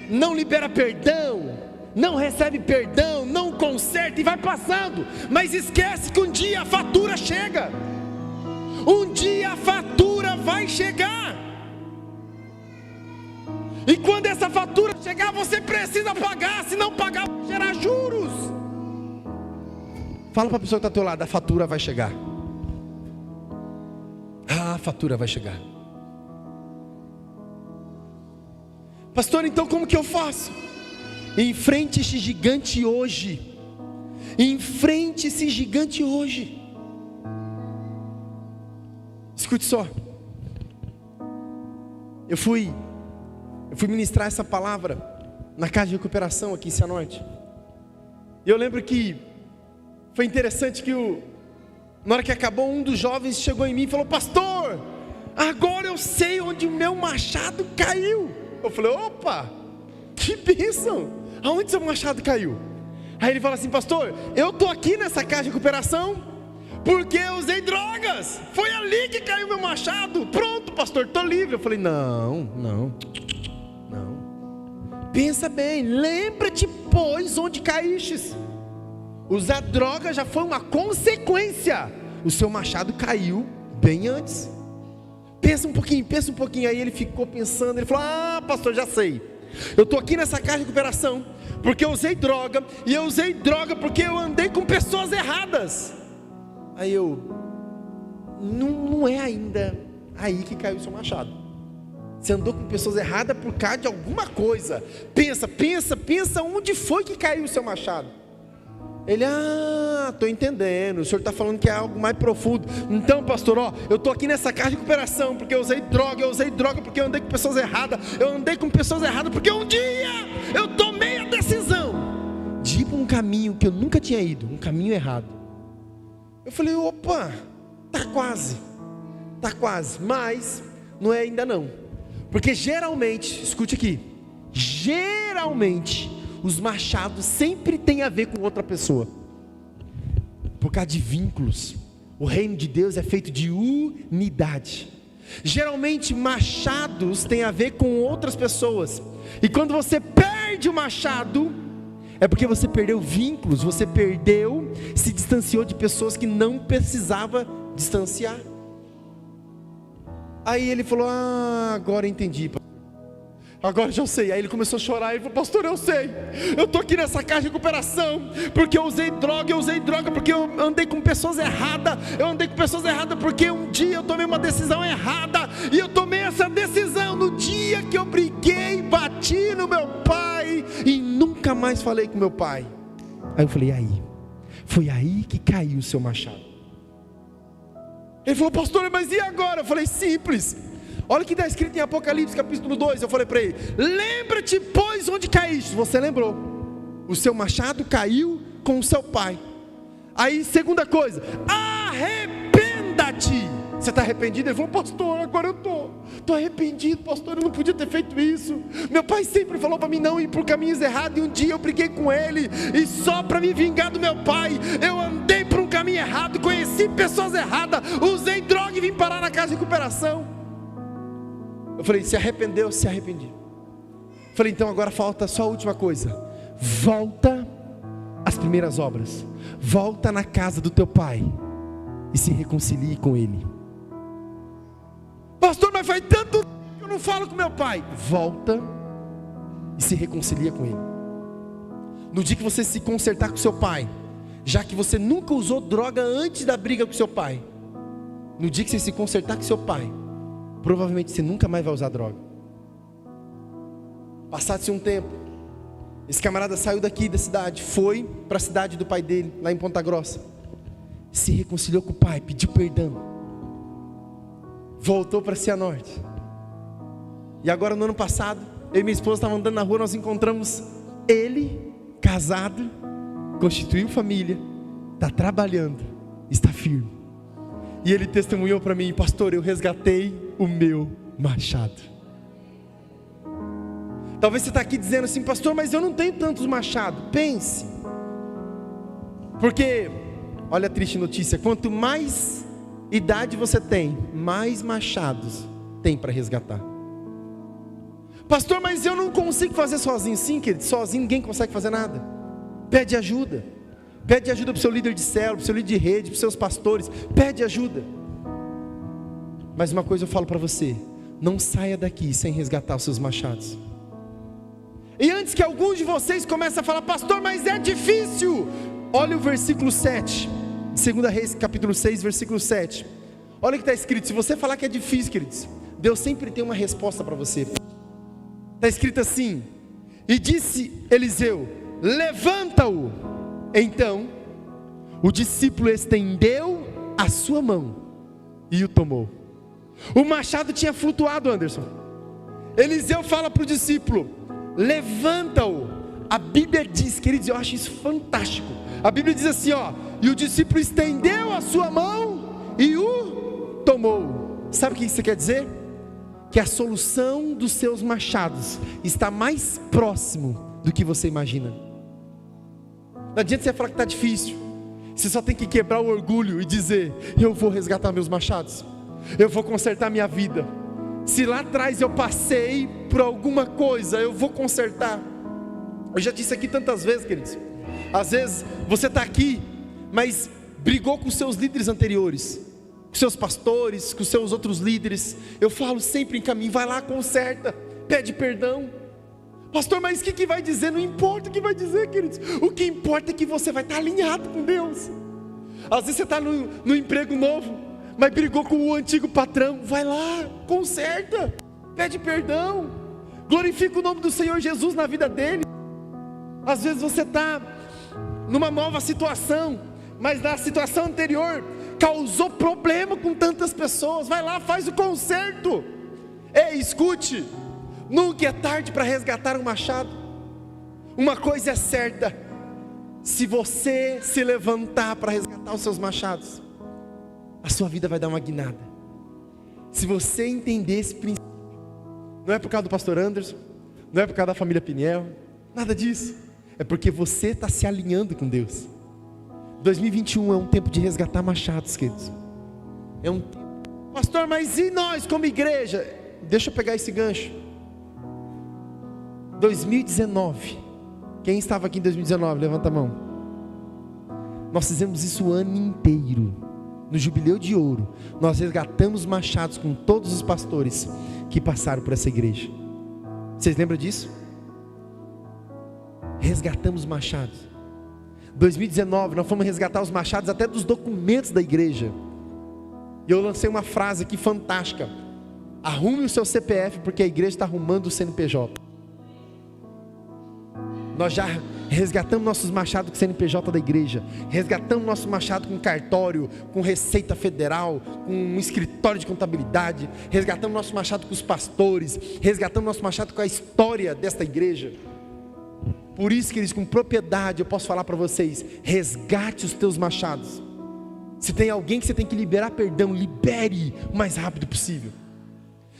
Não libera perdão. Não recebe perdão. Não conserta e vai passando. Mas esquece que um dia a fatura chega. Um dia a fatura vai chegar. E quando essa fatura chegar, você precisa pagar. Se não pagar, vai gerar juros. Fala para a pessoa que está ao teu lado: a fatura vai chegar. A fatura vai chegar. Pastor, então como que eu faço? Enfrente esse gigante hoje. Enfrente esse gigante hoje. Escute só. Eu fui ministrar essa palavra na casa de recuperação aqui em Cianorte. E eu lembro que foi interessante que na hora que acabou, um dos jovens chegou em mim e falou: pastor, agora eu sei onde o meu machado caiu. Eu falei: opa, que bênção. Aonde seu machado caiu? Aí ele fala assim: pastor, eu estou aqui nessa casa de recuperação porque eu usei drogas. Foi ali que caiu meu machado. Pronto, pastor, estou livre. Eu falei: não. Pensa bem, lembra-te, pois, onde caístes. Usar droga já foi uma consequência. O seu machado caiu bem antes. Pensa um pouquinho. Aí ele ficou pensando. Ele falou: ah, pastor, já sei. Eu estou aqui nessa casa de recuperação porque eu usei droga. E eu usei droga porque eu andei com pessoas erradas. Aí não é ainda aí que caiu o seu machado. Você andou com pessoas erradas por causa de alguma coisa. Pensa onde foi que caiu o seu machado. Ele: estou entendendo, o senhor está falando que é algo mais profundo. Então, pastor, eu estou aqui nessa casa de recuperação porque eu usei droga porque eu andei com pessoas erradas. Eu andei com pessoas erradas porque um dia eu tomei a decisão de ir para um caminho que eu nunca tinha ido, um caminho errado. Eu falei: opa, está quase, mas não é ainda não. Porque geralmente, escute aqui, geralmente os machados sempre têm a ver com outra pessoa, por causa de vínculos. O reino de Deus é feito de unidade. Geralmente machados têm a ver com outras pessoas. E quando você perde o machado, é porque você perdeu vínculos, você se distanciou de pessoas que não precisava distanciar. Aí ele falou: agora entendi, agora já sei. Aí ele começou a chorar. Ele falou: pastor, eu sei, eu estou aqui nessa casa de recuperação porque eu usei droga porque eu andei com pessoas erradas. Porque um dia eu tomei uma decisão errada. E eu tomei essa decisão no dia que eu briguei, bati no meu pai e nunca mais falei com meu pai. Aí eu falei: foi aí que caiu o seu machado. Ele falou: pastor, mas e agora? Eu falei: simples. Olha o que está escrito em Apocalipse capítulo 2. Eu falei para ele: lembra-te, pois, onde caíste. Você lembrou. O seu machado caiu com o seu pai. Aí, segunda coisa: arrependa-te. Você está arrependido? Ele falou: pastor, agora eu estou arrependido, pastor, eu não podia ter feito isso. Meu pai sempre falou para mim não ir por caminhos errados. E um dia eu briguei com ele, e só para me vingar do meu pai, eu andei por um caminho errado, conheci pessoas erradas, usei droga e vim parar na casa de recuperação. Eu falei: se arrependeu? Se arrependi. Eu falei: então agora falta só a última coisa. Volta às primeiras obras. Volta na casa do teu pai e se reconcilie com ele. Pastor, mas faz tanto tempo que eu não falo com meu pai. Volta e se reconcilia com ele. No dia que você se consertar com seu pai, já que você nunca usou droga antes da briga com seu pai, no dia que você se consertar com seu pai, provavelmente você nunca mais vai usar droga. Passado-se um tempo, esse camarada saiu daqui da cidade, foi para a cidade do pai dele, lá em Ponta Grossa, se reconciliou com o pai, pediu perdão, voltou para Cianorte. E agora no ano passado, eu e minha esposa estavam andando na rua, nós encontramos ele, casado, constituiu família, está trabalhando, está firme. E ele testemunhou para mim: pastor, eu resgatei o meu machado. Talvez você está aqui dizendo assim: pastor, mas eu não tenho tantos machados. Pense, porque, olha a triste notícia, quanto mais idade você tem, mais machados tem para resgatar. Pastor, mas eu não consigo fazer sozinho. Sim, querido, sozinho ninguém consegue fazer nada. Pede ajuda. Pede ajuda para o seu líder de célula, para o seu líder de rede, para os seus pastores. Pede ajuda. Mas uma coisa eu falo para você: não saia daqui sem resgatar os seus machados. E antes que alguns de vocês comecem a falar: pastor, mas é difícil. Olha o versículo 7, 2 Reis capítulo 6, versículo 7. Olha o que está escrito. Se você falar que é difícil, queridos, Deus sempre tem uma resposta para você. Está escrito assim: e disse Eliseu: levanta-o. Então o discípulo estendeu a sua mão e o tomou. O machado tinha flutuado, Anderson. Eliseu fala para o discípulo: levanta-o. A Bíblia diz, queridos, eu acho isso fantástico. A Bíblia diz assim, ó: e o discípulo estendeu a sua mão e o tomou. Sabe o que isso quer dizer? Que a solução dos seus machados está mais próximo do que você imagina. Não adianta você falar que está difícil. Você só tem que quebrar o orgulho e dizer: eu vou resgatar meus machados, eu vou consertar minha vida. Se lá atrás eu passei por alguma coisa, eu vou consertar. Eu já disse aqui tantas vezes, queridos. Às vezes você está aqui, mas brigou com seus líderes anteriores, com seus pastores, com seus outros líderes. Eu falo sempre em caminho: vai lá, conserta, pede perdão. Pastor, mas o que vai dizer? Não importa o que vai dizer, queridos. O que importa é que você vai estar alinhado com Deus. Às vezes você está no emprego novo, mas brigou com o antigo patrão. Vai lá, conserta, pede perdão, glorifica o nome do Senhor Jesus na vida dele. Às vezes você está numa nova situação, mas na situação anterior causou problema com tantas pessoas. Vai lá, faz o conserto. Ei, escute, nunca é tarde para resgatar um machado. Uma coisa é certa: se você se levantar para resgatar os seus machados, a sua vida vai dar uma guinada. Se você entender esse princípio, não é por causa do pastor Anderson, não é por causa da família Piniel, nada disso. É porque você está se alinhando com Deus. 2021 é um tempo de resgatar machados, queridos. É um tempo. Pastor, mas e nós como igreja? Deixa eu pegar esse gancho. 2019. Quem estava aqui em 2019? Levanta a mão. Nós fizemos isso o ano inteiro. No Jubileu de Ouro, nós resgatamos machados com todos os pastores que passaram por essa igreja. Vocês lembram disso? Resgatamos machados. 2019 nós fomos resgatar os machados até dos documentos da igreja. E eu lancei uma frase aqui fantástica: arrume o seu CPF, porque a igreja está arrumando o CNPJ. Nós já resgatamos nossos machados com o CNPJ da igreja, resgatamos nosso machado com cartório, com Receita Federal, com um escritório de contabilidade, resgatamos nosso machado com os pastores, resgatamos nosso machado com a história desta igreja. Por isso, queridos, com propriedade eu posso falar para vocês: resgate os teus machados. Se tem alguém que você tem que liberar perdão, libere o mais rápido possível.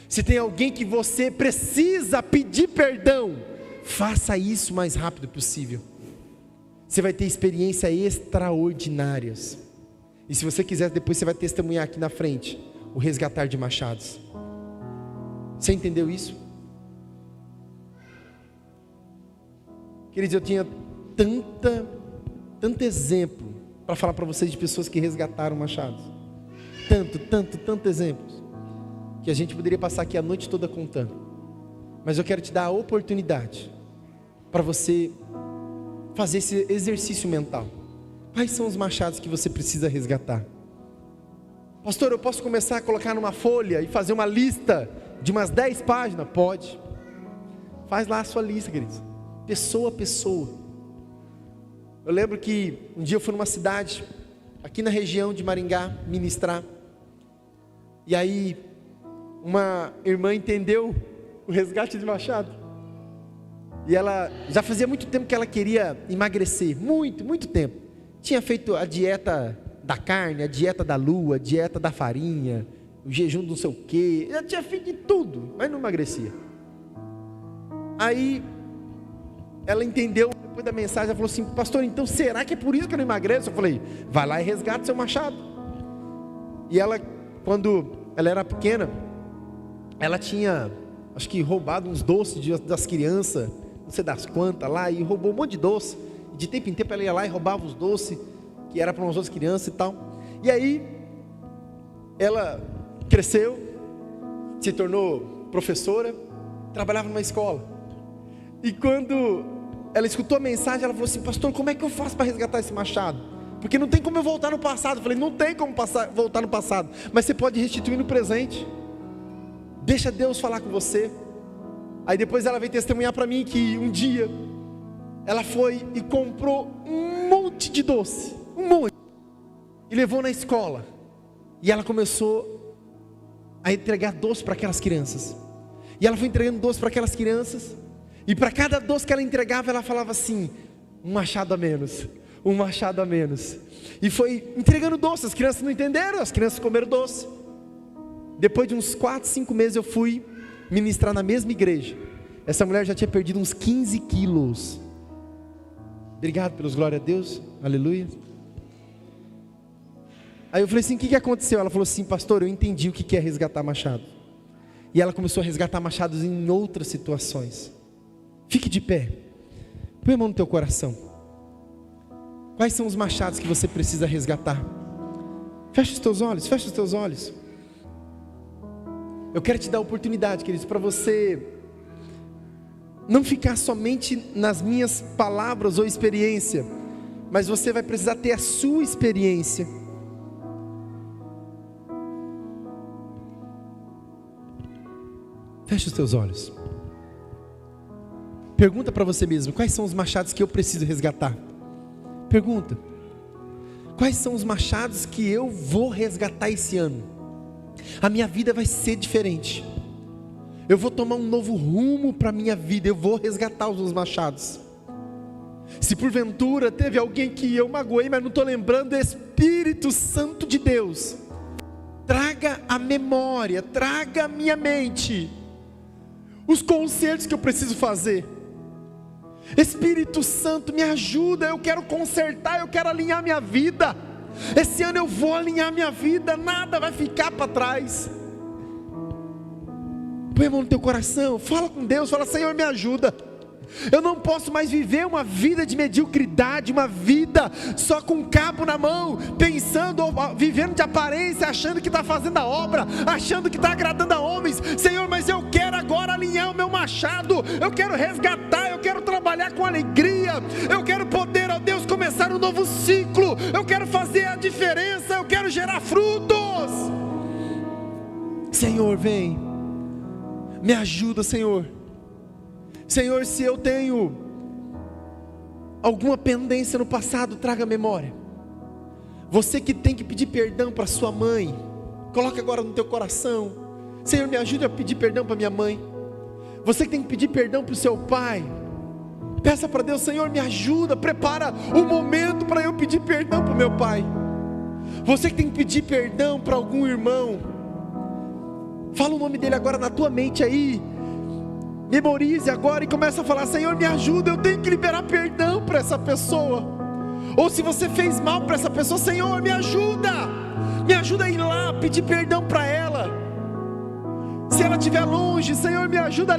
Se tem alguém que você precisa pedir perdão, faça isso o mais rápido possível. Você vai ter experiências extraordinárias. E se você quiser, depois você vai testemunhar aqui na frente o resgatar de machados. Você entendeu isso? Queridos, eu tinha tanto exemplo para falar para vocês de pessoas que resgataram machados. Tanto exemplos, que a gente poderia passar aqui a noite toda contando. Mas eu quero te dar a oportunidade para você fazer esse exercício mental. Quais são os machados que você precisa resgatar? Pastor, eu posso começar a colocar numa folha e fazer uma lista de umas 10 páginas? Pode. Faz lá a sua lista, queridos. Pessoa a pessoa. Eu lembro que um dia eu fui numa cidade, aqui na região de Maringá, ministrar. E aí, uma irmã entendeu o resgate de machado. E ela, já fazia muito tempo que ela queria emagrecer. Muito tempo. Tinha feito a dieta da carne, a dieta da lua, a dieta da farinha, o jejum do não sei o quê. Já tinha feito de tudo, mas não emagrecia. Aí ela entendeu depois da mensagem, ela falou assim: pastor, então será que é por isso que eu não emagreço? Eu falei: vai lá e resgata seu machado. E ela, quando ela era pequena, ela tinha, acho que roubado uns doces das crianças, não sei das quantas lá, e roubou um monte de doce. De tempo em tempo ela ia lá e roubava os doces que era para umas outras crianças e tal. E aí ela cresceu, se tornou professora, trabalhava numa escola. E quando ela escutou a mensagem, ela falou assim: pastor, como é que eu faço para resgatar esse machado? Porque não tem como eu voltar no passado. Eu falei: não tem como voltar no passado, mas você pode restituir no presente. Deixa Deus falar com você. Aí depois ela veio testemunhar para mim que um dia ela foi e comprou um monte de doce, um monte, e levou na escola. E ela começou a entregar doce para aquelas crianças. E ela foi entregando doce para aquelas crianças. E para cada doce que ela entregava, ela falava assim: um machado a menos, um machado a menos. E foi entregando doce. As crianças não entenderam, as crianças comeram doce. Depois de uns 4, 5 meses eu fui ministrar na mesma igreja. Essa mulher já tinha perdido uns 15 quilos. Obrigado pelos glória a Deus, aleluia. Aí eu falei assim: o que aconteceu? Ela falou assim: pastor, eu entendi o que é resgatar machado. E ela começou a resgatar machados em outras situações. Fique de pé, põe a mão no teu coração. Quais são os machados que você precisa resgatar? Fecha os teus olhos, fecha os teus olhos. Eu quero te dar a oportunidade, queridos, para você não ficar somente nas minhas palavras ou experiência, mas você vai precisar ter a sua experiência. Feche os teus olhos. Pergunta para você mesmo: quais são os machados que eu preciso resgatar? Pergunta: quais são os machados que eu vou resgatar esse ano? A minha vida vai ser diferente. Eu vou tomar um novo rumo para a minha vida. Eu vou resgatar os meus machados. Se porventura teve alguém que eu magoei, mas não estou lembrando, Espírito Santo de Deus, traga a memória, traga a minha mente os consertos que eu preciso fazer. Espírito Santo, me ajuda, eu quero consertar, eu quero alinhar minha vida. Esse ano eu vou alinhar minha vida, nada vai ficar para trás. Põe a mão no teu coração, fala com Deus, fala: Senhor, me ajuda. Eu não posso mais viver uma vida de mediocridade, uma vida só com um cabo na mão, pensando, vivendo de aparência, achando que está fazendo a obra, achando que está agradando a homens. Senhor, mas eu quero agora alinhar o meu machado, eu quero resgatar, eu quero trabalhar com alegria, eu quero poder, ó Deus, começar um novo ciclo, eu quero fazer a diferença, eu quero gerar frutos. Senhor, vem, me ajuda, Senhor. Senhor, se eu tenho alguma pendência no passado, traga memória. Você que tem que pedir perdão para sua mãe, coloca agora no teu coração: Senhor, me ajude a pedir perdão para minha mãe. Você que tem que pedir perdão para o seu pai, peça para Deus: Senhor, me ajuda, prepara o momento para eu pedir perdão para o meu pai. Você que tem que pedir perdão para algum irmão, fala o nome dele agora na tua mente aí. Memorize agora e começa a falar: Senhor, me ajuda, eu tenho que liberar perdão para essa pessoa. Ou se você fez mal para essa pessoa, Senhor, me ajuda a ir lá pedir perdão para ela. Se ela estiver longe, Senhor, me ajuda a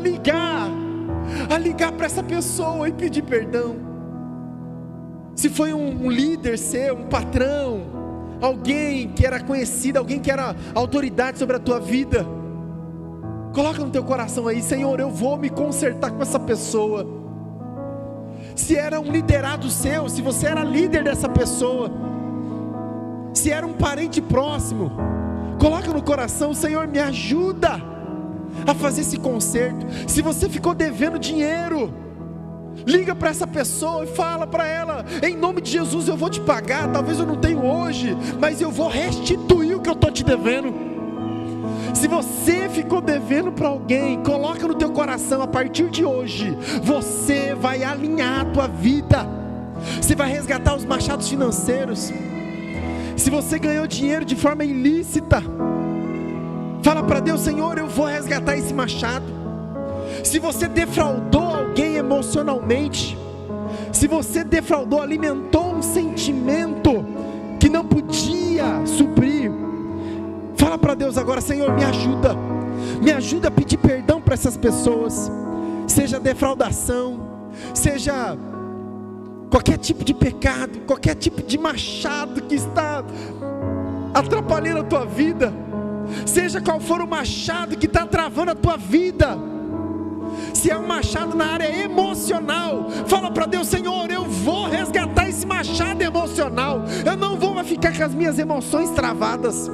ligar para essa pessoa e pedir perdão. Se foi um líder seu, um patrão, alguém que era conhecido, alguém que era autoridade sobre a tua vida, coloca no teu coração aí: Senhor, eu vou me consertar com essa pessoa. Se era um liderado seu, se você era líder dessa pessoa, se era um parente próximo, coloca no coração: Senhor, me ajuda a fazer esse conserto. Se você ficou devendo dinheiro, liga para essa pessoa e fala para ela: em nome de Jesus eu vou te pagar, talvez eu não tenha hoje, mas eu vou restituir o que eu estou te devendo. Se você ficou devendo para alguém, coloca no teu coração: a partir de hoje, você vai alinhar a tua vida. Você vai resgatar os machados financeiros. Se você ganhou dinheiro de forma ilícita, fala para Deus: Senhor, eu vou resgatar esse machado. Se você defraudou alguém emocionalmente, se você defraudou, alimentou um sentimento que não podia suprir, fala para Deus agora: Senhor, me ajuda a pedir perdão para essas pessoas, seja defraudação, seja qualquer tipo de pecado, qualquer tipo de machado que está atrapalhando a tua vida, seja qual for o machado que está travando a tua vida. Se é um machado na área emocional, fala para Deus: Senhor, eu vou resgatar esse machado emocional, eu não vou mais ficar com as minhas emoções travadas.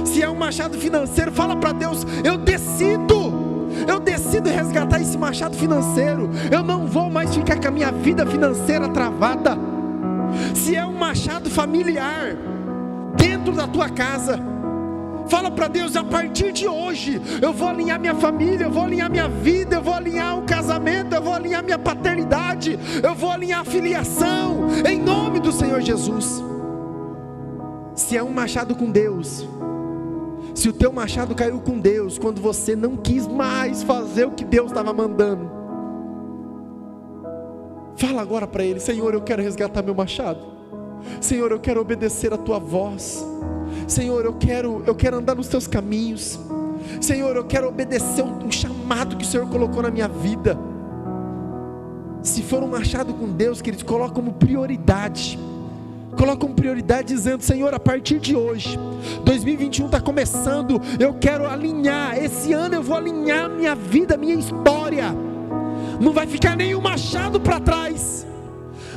Se é um machado financeiro, fala para Deus: eu decido resgatar esse machado financeiro, eu não vou mais ficar com a minha vida financeira travada. Se é um machado familiar, dentro da tua casa, fala para Deus: a partir de hoje, eu vou alinhar minha família, eu vou alinhar minha vida, eu vou alinhar o casamento, eu vou alinhar minha paternidade, eu vou alinhar a filiação, em nome do Senhor Jesus. Se é um machado com Deus, se o teu machado caiu com Deus, quando você não quis mais fazer o que Deus estava mandando, fala agora para Ele: Senhor, eu quero resgatar meu machado, Senhor, eu quero obedecer a tua voz, Senhor, eu quero andar nos teus caminhos, Senhor, eu quero obedecer o chamado que o Senhor colocou na minha vida. Se for um machado com Deus, queridos, coloca como prioridade, dizendo: Senhor, a partir de hoje, 2021 está começando, eu quero alinhar, esse ano eu vou alinhar minha vida, minha história, não vai ficar nenhum machado para trás,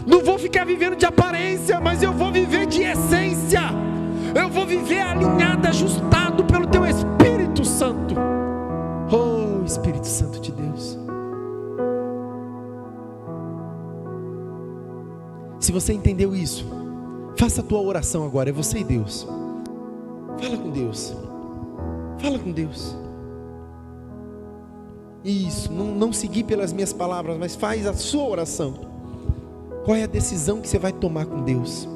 não vou ficar vivendo de aparência, mas eu vou viver de essência, eu vou viver alinhado, ajustado pelo teu Espírito Santo. Oh, Espírito Santo de Deus, se você entendeu isso, faça a tua oração agora, é você e Deus. Fala com Deus. Fala com Deus. Isso, não seguir pelas minhas palavras, mas faz a sua oração. Qual é a decisão que você vai tomar com Deus?